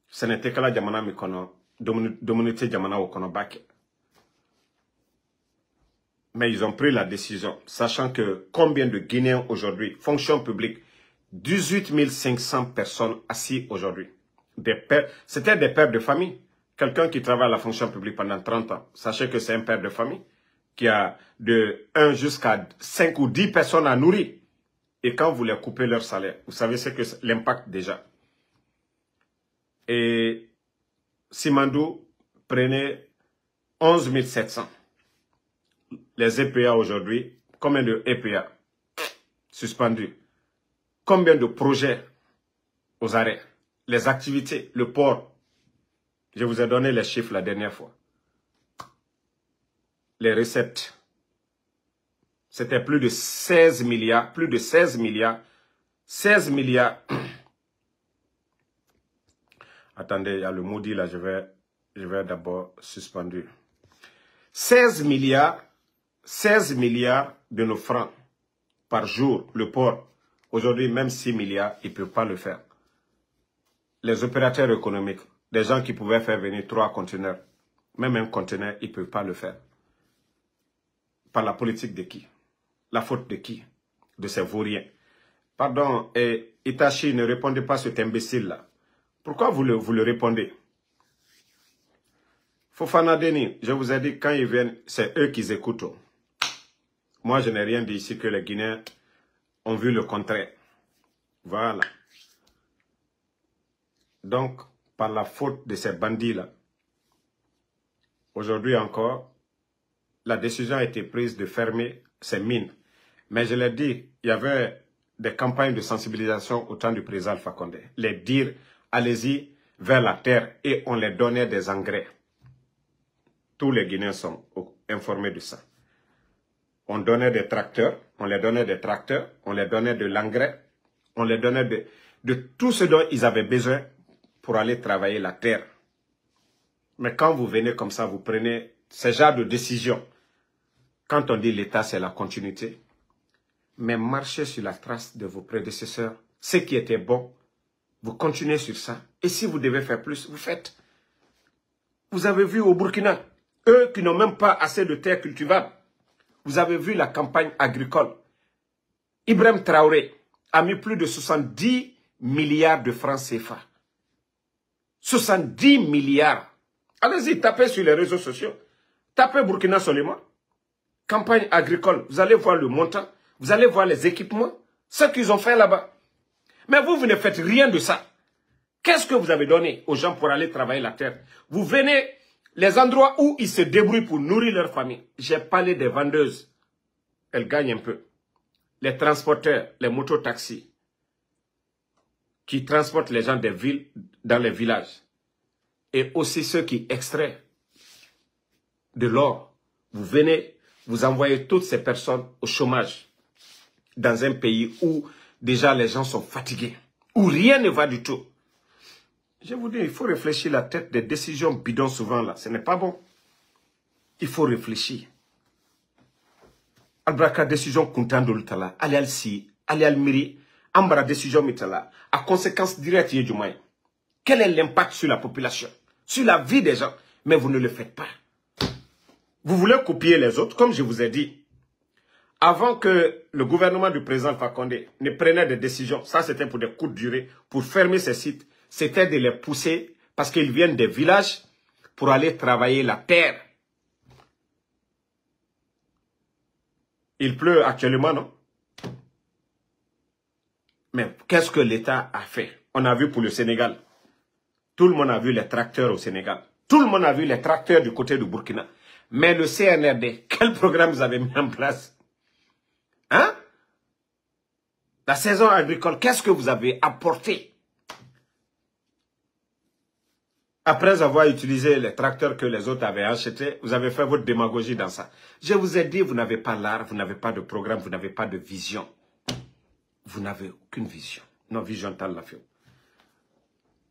Ce n'était que la Djamana Mikono, Dominité Djamana Okonobake. Mais ils ont pris la décision, sachant que combien de Guinéens aujourd'hui, fonction publique, 18 500 personnes assises aujourd'hui. C'était des pères de famille. Quelqu'un qui travaille à la fonction publique pendant 30 ans, sachez que c'est un père de famille qui a de 1 jusqu'à 5 ou 10 personnes à nourrir. Et quand vous les coupez leur salaire, vous savez ce que l'impact déjà. Et Simandou prenait 11 700. Les EPA aujourd'hui, combien de EPA suspendus? Combien de projets aux arrêts? Les activités, le port. Je vous ai donné les chiffres la dernière fois. Les recettes. C'était plus de 16 milliards. Plus de 16 milliards. 16 milliards. Attendez, il y a le maudit là, je vais Je vais d'abord suspendre. 16 milliards de nos francs par jour, le port. Aujourd'hui, même 6 milliards, ils ne peuvent pas le faire. Les opérateurs économiques, des gens qui pouvaient faire venir 3 conteneurs, même un conteneur, ils ne peuvent pas le faire. Par la politique de qui? La faute de qui? De ces vauriens. Pardon, Itachi, ne répondez pas à cet imbécile-là. Pourquoi vous le répondez? Fofana Deni, je vous ai dit, quand ils viennent, c'est eux qui écoutent. Moi, je n'ai rien dit ici que les Guinéens ont vu le contraire. Voilà. Donc, par la faute de ces bandits-là, aujourd'hui encore, la décision a été prise de fermer ces mines. Mais je l'ai dit, il y avait des campagnes de sensibilisation au temps du président Alpha Condé. Les dire, allez-y vers la terre, et on les donnait des engrais. Tous les Guinéens sont informés de ça. On donnait des tracteurs, on les donnait des tracteurs, on les donnait de l'engrais, on les donnait de tout ce dont ils avaient besoin pour aller travailler la terre. Mais quand vous venez comme ça, vous prenez ce genre de décision. Quand on dit l'État, c'est la continuité. Mais marchez sur la trace de vos prédécesseurs. Ce qui était bon, vous continuez sur ça. Et si vous devez faire plus, vous faites. Vous avez vu au Burkina, eux qui n'ont même pas assez de terres cultivables. Vous avez vu la campagne agricole. Ibrahim Traoré a mis plus de 70 milliards de francs CFA. 70 milliards. Allez-y, tapez sur les réseaux sociaux. Tapez Burkina Solima. Campagne agricole. Vous allez voir le montant. Vous allez voir les équipements. Ce qu'ils ont fait là-bas. Mais vous ne faites rien de ça. Qu'est-ce que vous avez donné aux gens pour aller travailler la terre? Vous venez, les endroits où ils se débrouillent pour nourrir leur famille. J'ai parlé des vendeuses. Elles gagnent un peu. Les transporteurs, les mototaxis, qui transportent les gens des villes dans les villages. Et aussi ceux qui extraient de l'or. Vous venez, vous envoyez toutes ces personnes au chômage. Dans un pays où déjà les gens sont fatigués. Où rien ne va du tout. Je vous dis, il faut réfléchir la tête des décisions bidons souvent là. Ce n'est pas bon. Il faut réfléchir. Albraka décision Kuntando Lutala, Ali Alsi, Ali Almiri, Ambra décision Mitala, à conséquence directe du moyen. Quel est l'impact sur la population, sur la vie des gens? Mais vous ne le faites pas. Vous voulez copier les autres, comme je vous ai dit. Avant que le gouvernement du président Alpha Condé ne prenne des décisions, ça c'était pour des courtes durées, pour fermer ces sites, c'était de les pousser parce qu'ils viennent des villages pour aller travailler la terre. Il pleut actuellement, non? Mais qu'est-ce que l'État a fait? On a vu pour le Sénégal. Tout le monde a vu les tracteurs au Sénégal. Tout le monde a vu les tracteurs du côté du Burkina. Mais le CNRD, quel programme vous avez mis en place? Hein? La saison agricole, qu'est-ce que vous avez apporté? Après avoir utilisé les tracteurs que les autres avaient achetés, vous avez fait votre démagogie dans ça. Je vous ai dit, vous n'avez pas l'art, vous n'avez pas de programme, vous n'avez pas de vision. Vous n'avez aucune vision. Non, vision tal la fait.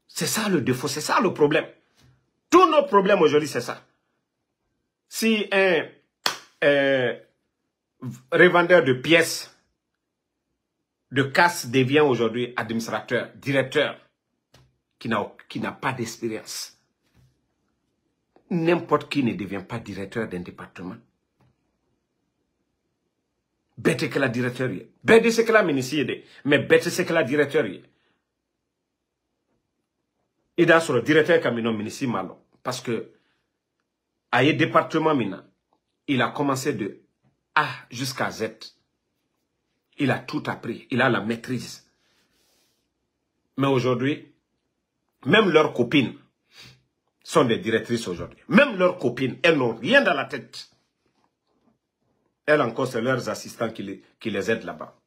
C'est ça le défaut, c'est ça le problème. Tous nos problèmes aujourd'hui, c'est ça. Si un revendeur de pièces, de casse devient aujourd'hui administrateur, directeur, qui n'a pas d'expérience. N'importe qui ne devient pas directeur d'un département. Bête que la directeur est. Bête c'est que la ministre mais bête c'est que la directeur est. Et dans le directeur camino ministre malo. Parce que, à un département mina, il a commencé de A jusqu'à Z. Il a tout appris. Il a la maîtrise. Mais aujourd'hui, même leurs copines sont des directrices aujourd'hui. Même leurs copines, elles n'ont rien dans la tête. Elles encore, c'est leurs assistants qui les aident là-bas.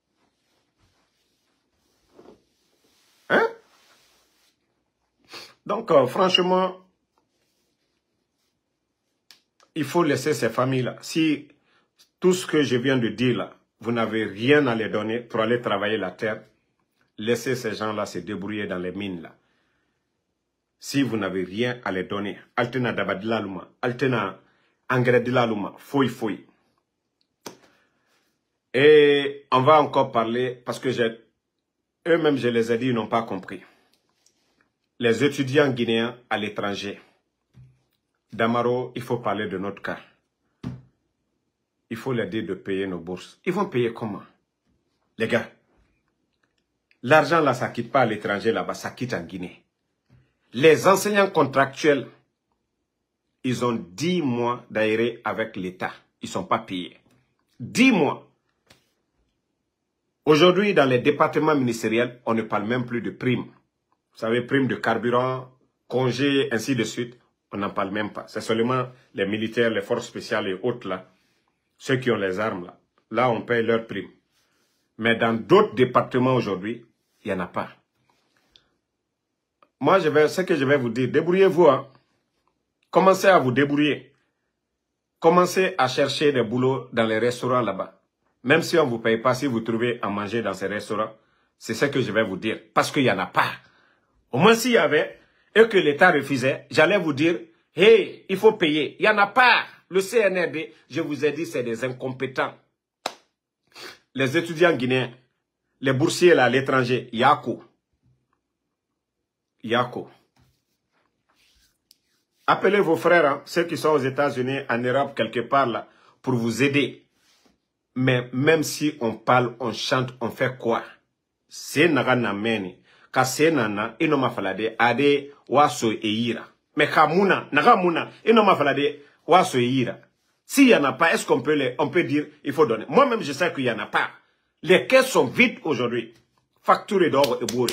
Hein? Donc, franchement, il faut laisser ces familles-là. Si tout ce que je viens de dire là, vous n'avez rien à les donner pour aller travailler la terre, laissez ces gens-là se débrouiller dans les mines là. si vous n'avez rien à les donner. Altena dabadilaluma, altena angreddilaluma, foi. Et on va encore parler, parce que eux-mêmes, je les ai dit, ils n'ont pas compris. Les étudiants guinéens à l'étranger. Damaro, il faut parler de notre cas. Il faut leur dire de payer nos bourses. Ils vont payer comment? Les gars, l'argent là, ça ne quitte pas à l'étranger là-bas, ça quitte en Guinée. Les enseignants contractuels, ils ont 10 mois d'aéré avec l'État. Ils ne sont pas payés. 10 mois. Aujourd'hui, dans les départements ministériels, on ne parle même plus de primes. Vous savez, primes de carburant, congés, ainsi de suite. On n'en parle même pas. C'est seulement les militaires, les forces spéciales et autres là. Ceux qui ont les armes là. Là, on paye leurs primes. Mais dans d'autres départements aujourd'hui, il n'y en a pas. Moi, ce que je vais vous dire, débrouillez-vous. Hein. Commencez à vous débrouiller. Commencez à chercher des boulots dans les restaurants là-bas. Même si on ne vous paye pas, si vous trouvez à manger dans ces restaurants, c'est ce que je vais vous dire. Parce qu'il n'y en a pas. Au moins, s'il y avait, et que l'État refusait, j'allais vous dire, hey, il faut payer. Il n'y en a pas. Le CNRD, je vous ai dit, c'est des incompétents. Les étudiants guinéens, les boursiers là à l'étranger, Yako. Appelez vos frères, hein, ceux qui sont aux États-Unis, en Europe, quelque part là, pour vous aider. Mais même si on parle, on chante, on fait quoi? C'est nagana meni. Ka se nana, inoma falade, ade waso e ira. Mais kamuna, nagamuna, inoma falade, waso e ira. S'il n'y en a pas, est-ce qu'on peut dire, il faut donner? Moi-même, je sais qu'il n'y en a pas. Les caisses sont vides aujourd'hui. Facturées d'or et bourrées.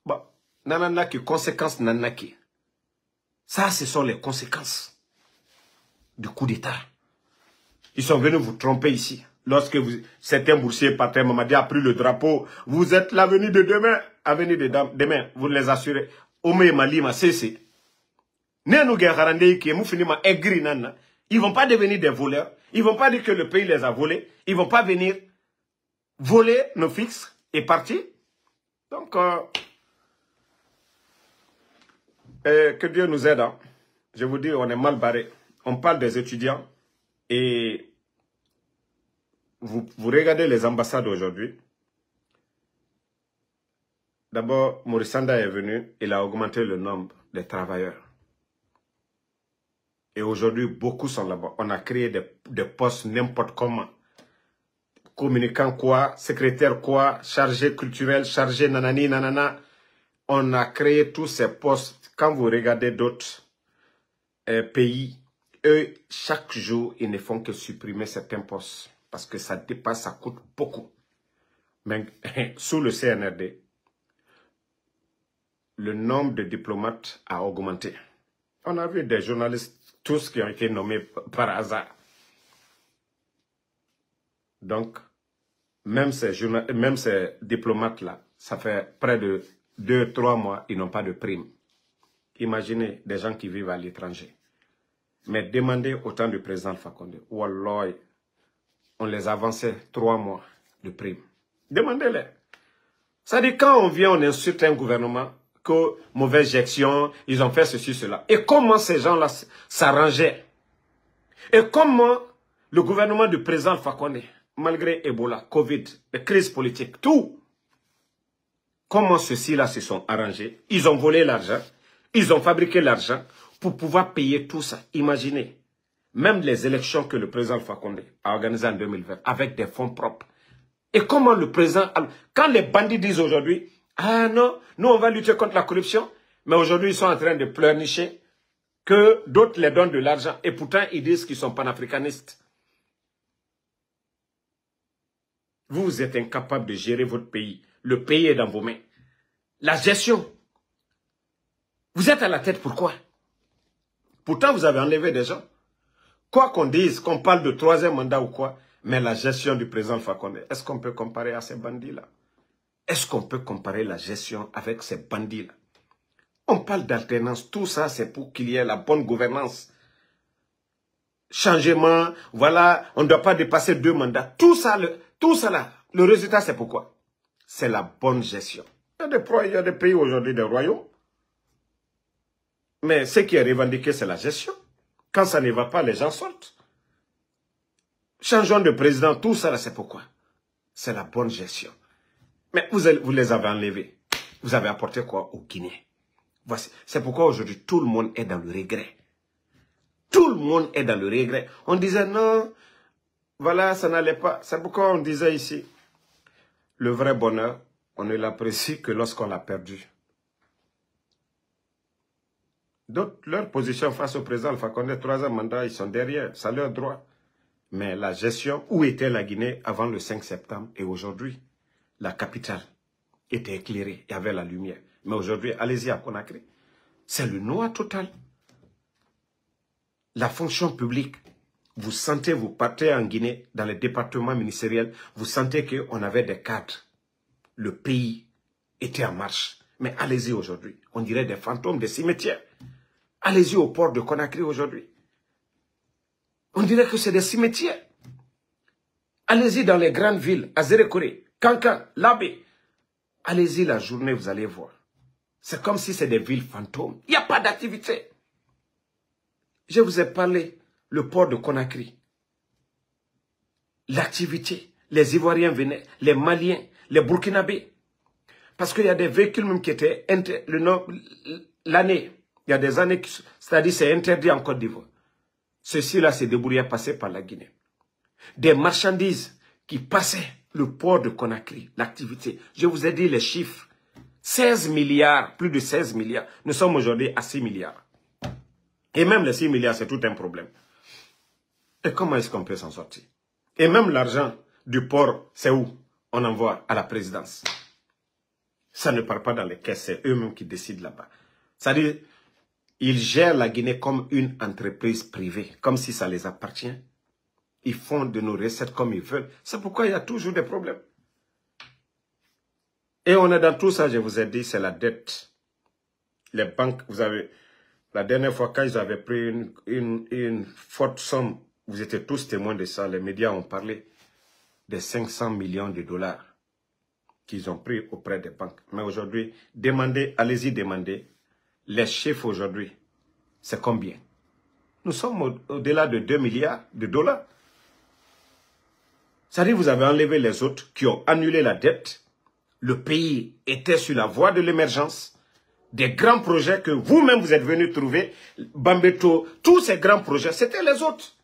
Bon, nananaki, conséquences nanaki. Ça, ce sont les conséquences du coup d'État. Ils sont venus vous tromper ici. Lorsque certains boursiers patrons Mamadi a pris le drapeau, vous êtes l'avenir de demain. Avenir de demain, vous les assurez. Ome Malima, c'est. Ils ne vont pas devenir des voleurs. Ils ne vont pas dire que le pays les a volés. Ils ne vont pas venir voler nos fixes et partir. Donc, que Dieu nous aide. Hein. Je vous dis, on est mal barré. On parle des étudiants. Et vous regardez les ambassades aujourd'hui. D'abord, Maurice Sanda est venu, il a augmenté le nombre des travailleurs. Et aujourd'hui, beaucoup sont là-bas. On a créé des postes n'importe comment. Communicant quoi, secrétaire quoi, chargé culturel, chargé nanani, nanana. On a créé tous ces postes. Quand vous regardez d'autres pays, eux, chaque jour, ils ne font que supprimer certains postes. Parce que ça dépasse, ça coûte beaucoup. Mais sous le CNRD, le nombre de diplomates a augmenté. On a vu des journalistes, tous qui ont été nommés par hasard. Donc, même ces diplomates-là, ça fait près de 2-3 mois, ils n'ont pas de prime. Imaginez des gens qui vivent à l'étranger. Mais demandez au temps du président Alpha Condé. Wallah, on les avançait 3 mois de prime. Demandez-les. Ça dit quand on vient, on insulte un gouvernement, que mauvaise gestion, ils ont fait ceci, cela. Et comment ces gens-là s'arrangeaient? Et comment le gouvernement du président Alpha Condé, malgré Ebola, Covid, les crises politiques, tout, comment ceux-ci-là se sont arrangés? Ils ont volé l'argent, ils ont fabriqué l'argent pour pouvoir payer tout ça. Imaginez, même les élections que le président Alpha Condé a organisées en 2020 avec des fonds propres. Et comment le président, quand les bandits disent aujourd'hui, ah non, nous on va lutter contre la corruption, mais aujourd'hui ils sont en train de pleurnicher que d'autres les donnent de l'argent et pourtant ils disent qu'ils sont panafricanistes. Vous êtes incapable de gérer votre pays. Le pays est dans vos mains. La gestion. Vous êtes à la tête, pourquoi? Pourtant vous avez enlevé des gens. Quoi qu'on dise, qu'on parle de 3e mandat ou quoi, mais la gestion du président Alpha Condé, est-ce qu'on peut comparer à ces bandits-là? Est-ce qu'on peut comparer la gestion avec ces bandits-là? On parle d'alternance, tout ça c'est pour qu'il y ait la bonne gouvernance. Changement, voilà, on ne doit pas dépasser 2 mandats. Tout ça là, le résultat c'est pourquoi? C'est la bonne gestion. Il y a des pays aujourd'hui, des royaumes. Mais ce qui est revendiqué, c'est la gestion. Quand ça ne va pas, les gens sortent. Changeons de président, tout ça, c'est pourquoi. C'est la bonne gestion. Mais vous les avez enlevés. Vous avez apporté quoi au Guinée? Voici. C'est pourquoi aujourd'hui, tout le monde est dans le regret. Tout le monde est dans le regret. On disait non, voilà, ça n'allait pas. C'est pourquoi on disait ici, le vrai bonheur, on ne l'apprécie que lorsqu'on l'a perdu. D'autres, leur position face au président Alpha Condé, 3e mandat, ils sont derrière, c'est leur droit. Mais la gestion, où était la Guinée avant le 5 septembre et aujourd'hui, la capitale était éclairée, il y avait la lumière. Mais aujourd'hui, allez-y à Conakry, c'est le noir total. La fonction publique, vous sentez, vous partez en Guinée, dans les départements ministériels, vous sentez qu'on avait des cadres. Le pays était en marche. Mais allez-y aujourd'hui, on dirait des fantômes, des cimetières. Allez-y au port de Conakry aujourd'hui. On dirait que c'est des cimetières. Allez-y dans les grandes villes, Azérékoré, Kankan, Labé. Allez-y la journée, vous allez voir. C'est comme si c'est des villes fantômes. Il n'y a pas d'activité. Je vous ai parlé, le port de Conakry. L'activité. Les Ivoiriens venaient, les Maliens, les Burkinabés. Parce qu'il y a des véhicules même qui étaient l'année. Il y a des années, c'est-à-dire c'est interdit en Côte d'Ivoire. Ceux-ci-là se débrouillaient à passer par la Guinée. Des marchandises qui passaient le port de Conakry, l'activité. Je vous ai dit les chiffres. 16 milliards, plus de 16 milliards. Nous sommes aujourd'hui à 6 milliards. Et même les 6 milliards, c'est tout un problème. Et comment est-ce qu'on peut s'en sortir? Et même l'argent du port, c'est où? On envoie à la présidence. Ça ne part pas dans les caisses, c'est eux-mêmes qui décident là-bas. C'est-à-dire, ils gèrent la Guinée comme une entreprise privée, comme si ça les appartient. Ils font de nos recettes comme ils veulent. C'est pourquoi il y a toujours des problèmes. Et on est dans tout ça, je vous ai dit, c'est la dette. Les banques, vous avez... La dernière fois, quand ils avaient pris une forte somme, vous étiez tous témoins de ça, les médias ont parlé des 500 millions de dollars qu'ils ont pris auprès des banques. Mais aujourd'hui, demandez, allez-y demander. Les chiffres aujourd'hui, c'est combien? Nous sommes au-delà de 2 milliards de dollars. C'est-à-dire que vous avez enlevé les autres qui ont annulé la dette. Le pays était sur la voie de l'émergence. Des grands projets que vous-même vous êtes venus trouver. Bambeto, tous ces grands projets, c'était les autres.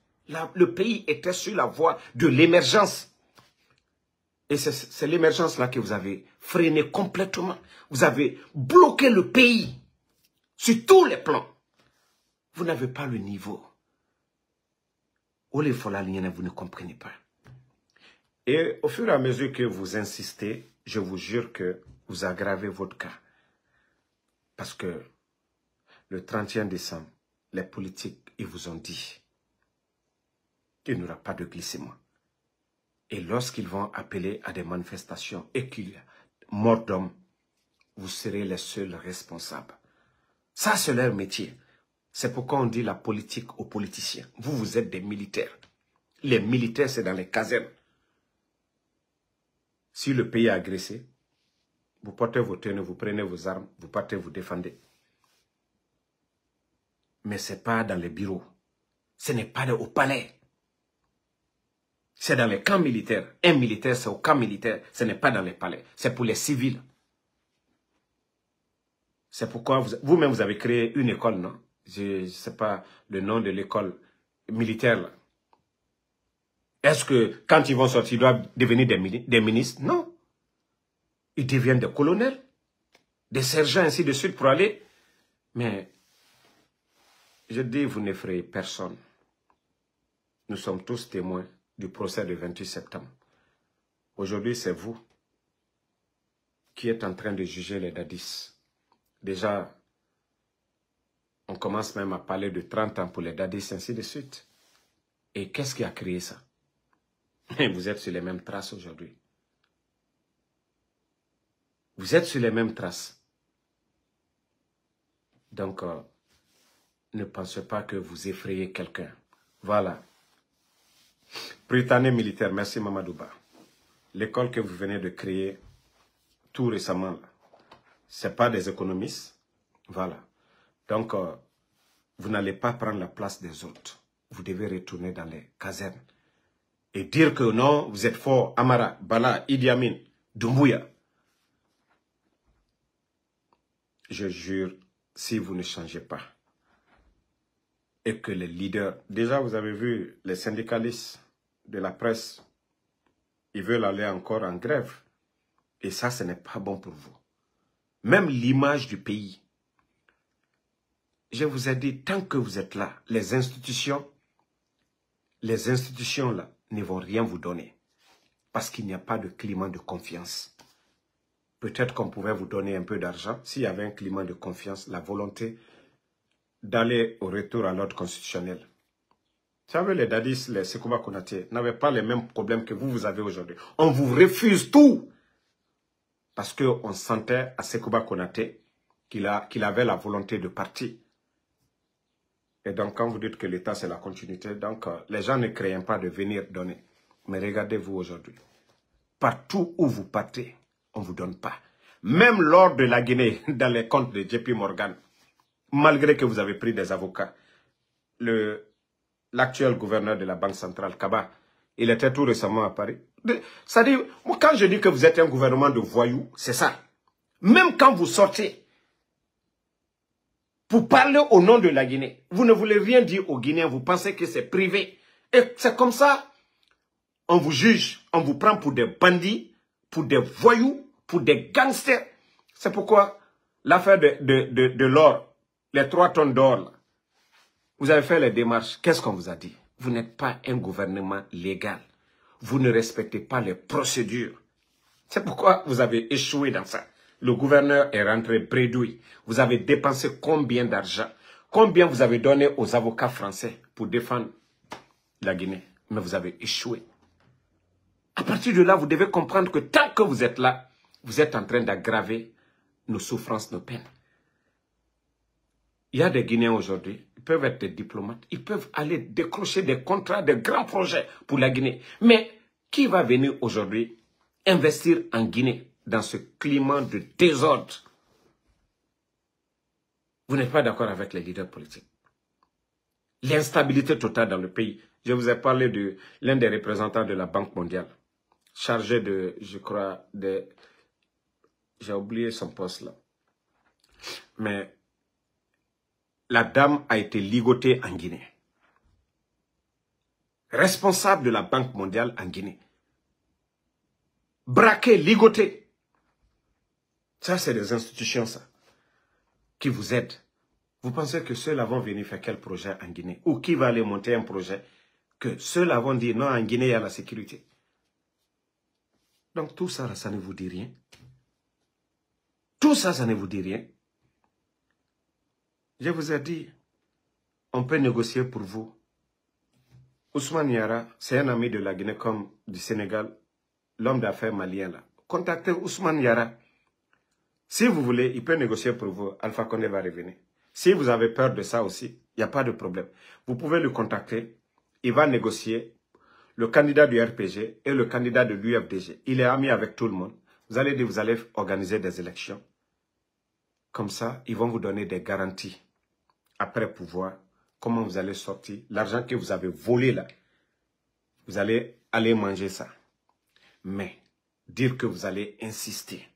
Le pays était sur la voie de l'émergence. Et c'est l'émergence là que vous avez freiné complètement. Vous avez bloqué le pays. Sur tous les plans, vous n'avez pas le niveau. Vous ne comprenez pas. Et au fur et à mesure que vous insistez, je vous jure que vous aggravez votre cas. Parce que le 31 décembre, les politiques, ils vous ont dit qu'il n'y aura pas de glissement. Et lorsqu'ils vont appeler à des manifestations et qu'il y a mort d'homme, vous serez les seuls responsables. Ça, c'est leur métier. C'est pourquoi on dit la politique aux politiciens. Vous, vous êtes des militaires. Les militaires, c'est dans les casernes. Si le pays est agressé, vous portez vos tenues, vous prenez vos armes, vous partez, vous défendez. Mais ce n'est pas dans les bureaux. Ce n'est pas au palais. C'est dans les camps militaires. Un militaire, c'est au camp militaire. Ce n'est pas dans les palais. C'est pour les civils. C'est pourquoi vous-même, vous avez créé une école, non? Je ne sais pas le nom de l'école militaire. Est-ce que quand ils vont sortir, ils doivent devenir des ministres? Non. Ils deviennent des colonels, des sergents, ainsi de suite, pour aller. Mais, je dis, vous n'effrayez personne. Nous sommes tous témoins du procès du 28 septembre. Aujourd'hui, c'est vous qui êtes en train de juger les dadis. Déjà, on commence même à parler de 30 ans pour les dadis, ainsi de suite. Et qu'est-ce qui a créé ça? Vous êtes sur les mêmes traces aujourd'hui. Vous êtes sur les mêmes traces. Donc, ne pensez pas que vous effrayez quelqu'un. Voilà. Prytanée militaire, merci Mamadouba. L'école que vous venez de créer tout récemment, ce n'est pas des économistes. Voilà. Donc, vous n'allez pas prendre la place des autres. Vous devez retourner dans les casernes. Et dire que non, vous êtes fort, Amara, Bala, Idi Amin, Doumbouya. Je jure, si vous ne changez pas, et que les leaders, déjà vous avez vu les syndicalistes de la presse, ils veulent aller encore en grève. Et ça, ce n'est pas bon pour vous. Même l'image du pays. Je vous ai dit, tant que vous êtes là, les institutions là, ne vont rien vous donner. Parce qu'il n'y a pas de climat de confiance. Peut-être qu'on pouvait vous donner un peu d'argent s'il y avait un climat de confiance, la volonté d'aller au retour à l'ordre constitutionnel. Vous savez, les Dadis, les Sekouba Konaté n'avaient pas les mêmes problèmes que vous avez aujourd'hui. On vous refuse tout. Parce qu'on sentait à Sekouba Konaté qu'il avait la volonté de partir. Et donc, quand vous dites que l'État, c'est la continuité, donc les gens ne craignent pas de venir donner. Mais regardez-vous aujourd'hui. Partout où vous partez, on ne vous donne pas. Même lors de la Guinée, dans les comptes de JP Morgan, malgré que vous avez pris des avocats, l'actuel gouverneur de la Banque centrale, Kaba, il était tout récemment à Paris. C'est-à-dire, quand je dis que vous êtes un gouvernement de voyous, c'est ça. Même quand vous sortez pour parler au nom de la Guinée, vous ne voulez rien dire aux Guinéens, vous pensez que c'est privé. Et c'est comme ça, on vous juge, on vous prend pour des bandits, pour des voyous, pour des gangsters. C'est pourquoi l'affaire de l'or, les 3 tonnes d'or, vous avez fait les démarches. Qu'est-ce qu'on vous a dit? Vous n'êtes pas un gouvernement légal. Vous ne respectez pas les procédures. C'est pourquoi vous avez échoué dans ça. Le gouverneur est rentré bredouille. Vous avez dépensé combien d'argent? Combien vous avez donné aux avocats français pour défendre la Guinée? Mais vous avez échoué. À partir de là, vous devez comprendre que tant que vous êtes là, vous êtes en train d'aggraver nos souffrances, nos peines. Il y a des Guinéens aujourd'hui, ils peuvent être des diplomates, ils peuvent aller décrocher des contrats, des grands projets pour la Guinée. Mais qui va venir aujourd'hui investir en Guinée dans ce climat de désordre? Vous n'êtes pas d'accord avec les leaders politiques. L'instabilité totale dans le pays. Je vous ai parlé de l'un des représentants de la Banque mondiale, chargé de, je crois, j'ai oublié son poste là. Mais la dame a été ligotée en Guinée. Responsable de la Banque mondiale en Guinée. Braquée, ligotée. Ça, c'est des institutions, ça, qui vous aident. Vous pensez que ceux-là vont venir faire quel projet en Guinée? Ou qui va aller monter un projet que ceux-là vont dire non, en Guinée, il y a la sécurité. Donc tout ça, ça ne vous dit rien. Tout ça, ça ne vous dit rien. Je vous ai dit, on peut négocier pour vous. Ousmane Yara, c'est un ami de la Guinée comme du Sénégal, l'homme d'affaires malien là. Contactez Ousmane Yara. Si vous voulez, il peut négocier pour vous. Alpha Condé va revenir. Si vous avez peur de ça aussi, il n'y a pas de problème. Vous pouvez le contacter. Il va négocier le candidat du RPG et le candidat de l'UFDG. Il est ami avec tout le monde. Vous allez dire, vous allez organiser des élections. Comme ça, ils vont vous donner des garanties. Après pouvoir, comment vous allez sortir. L'argent que vous avez volé là, vous allez aller manger ça. Mais, dire que vous allez insister,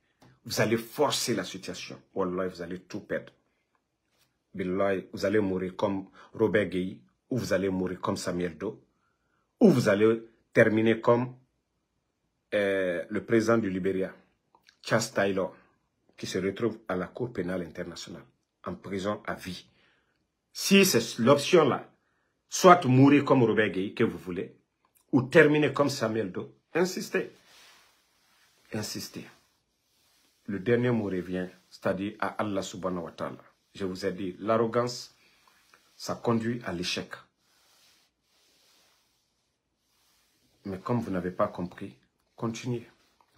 vous allez forcer la situation. Wallah, vous allez tout perdre. Billahi, vous allez mourir comme Robert Gueye, ou vous allez mourir comme Samuel Doe, ou vous allez terminer comme le président du Libéria, Charles Taylor, qui se retrouve à la Cour pénale internationale, en prison à vie. Si c'est l'option-là, soit mourir comme Robert Gueye, que vous voulez, ou terminer comme Samuel Doe, insistez. Insistez. Le dernier mot revient, c'est-à-dire à Allah subhanahu wa ta'ala. Je vous ai dit, l'arrogance, ça conduit à l'échec. Mais comme vous n'avez pas compris, continuez.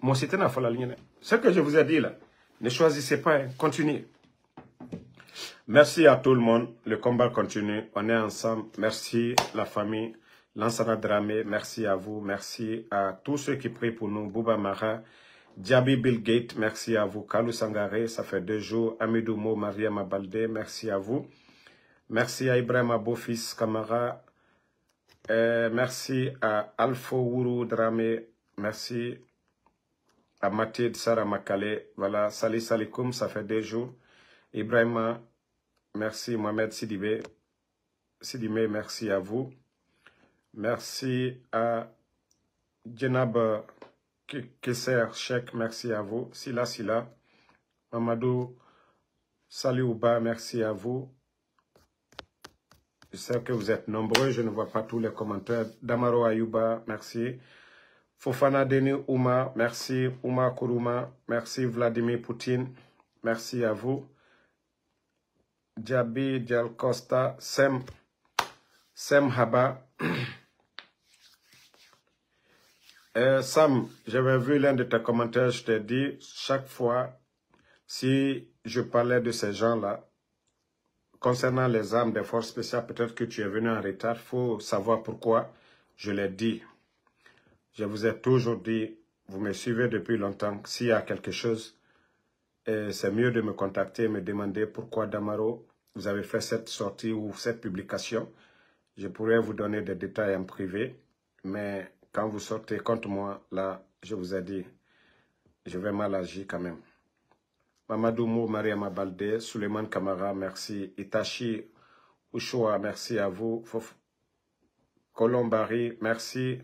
Moi, c'était la folle ligne. Ce que je vous ai dit là, ne choisissez pas, hein, continuez. Merci à tout le monde. Le combat continue. On est ensemble. Merci la famille. Lansana Dramé, merci à vous. Merci à tous ceux qui prient pour nous. Bouba Mara, Diaby Bill Gates, merci à vous. Kalou Sangaré, ça fait 2 jours. Amidou Mo, Maria Mabalde, merci à vous. Merci à Ibrahim Abofis Kamara. Merci à Alpha Wuru Dramé. Merci à Mathilde Sarah Makale. Voilà, salut salikoum, ça fait 2 jours. Ibrahima, merci. Mohamed Sidibé, merci à vous. Merci à Djenab Kesser Cheikh, merci à vous. Sila. Mamadou Saliouba, merci à vous. Je sais que vous êtes nombreux, je ne vois pas tous les commentaires. Damaro Ayouba, merci. Fofana Deni Ouma, merci. Ouma Kourouma, merci. Vladimir Poutine, merci à vous. Djabi Djal Costa, Sem Haba. Sam, j'avais vu l'un de tes commentaires, je t'ai dit, chaque fois, si je parlais de ces gens-là, concernant les armes des forces spéciales, peut-être que tu es venu en retard, il faut savoir pourquoi je l'ai dit. Je vous ai toujours dit, vous me suivez depuis longtemps, s'il y a quelque chose, c'est mieux de me contacter, me demander pourquoi Damaro, vous avez fait cette sortie ou cette publication. Je pourrais vous donner des détails en privé, mais quand vous sortez contre moi, là, je vous ai dit, je vais mal agir quand même. Mamadou Mou, Mariama Baldé, Suleiman Kamara, merci. Itachi Ushua, merci à vous. Colombari, merci.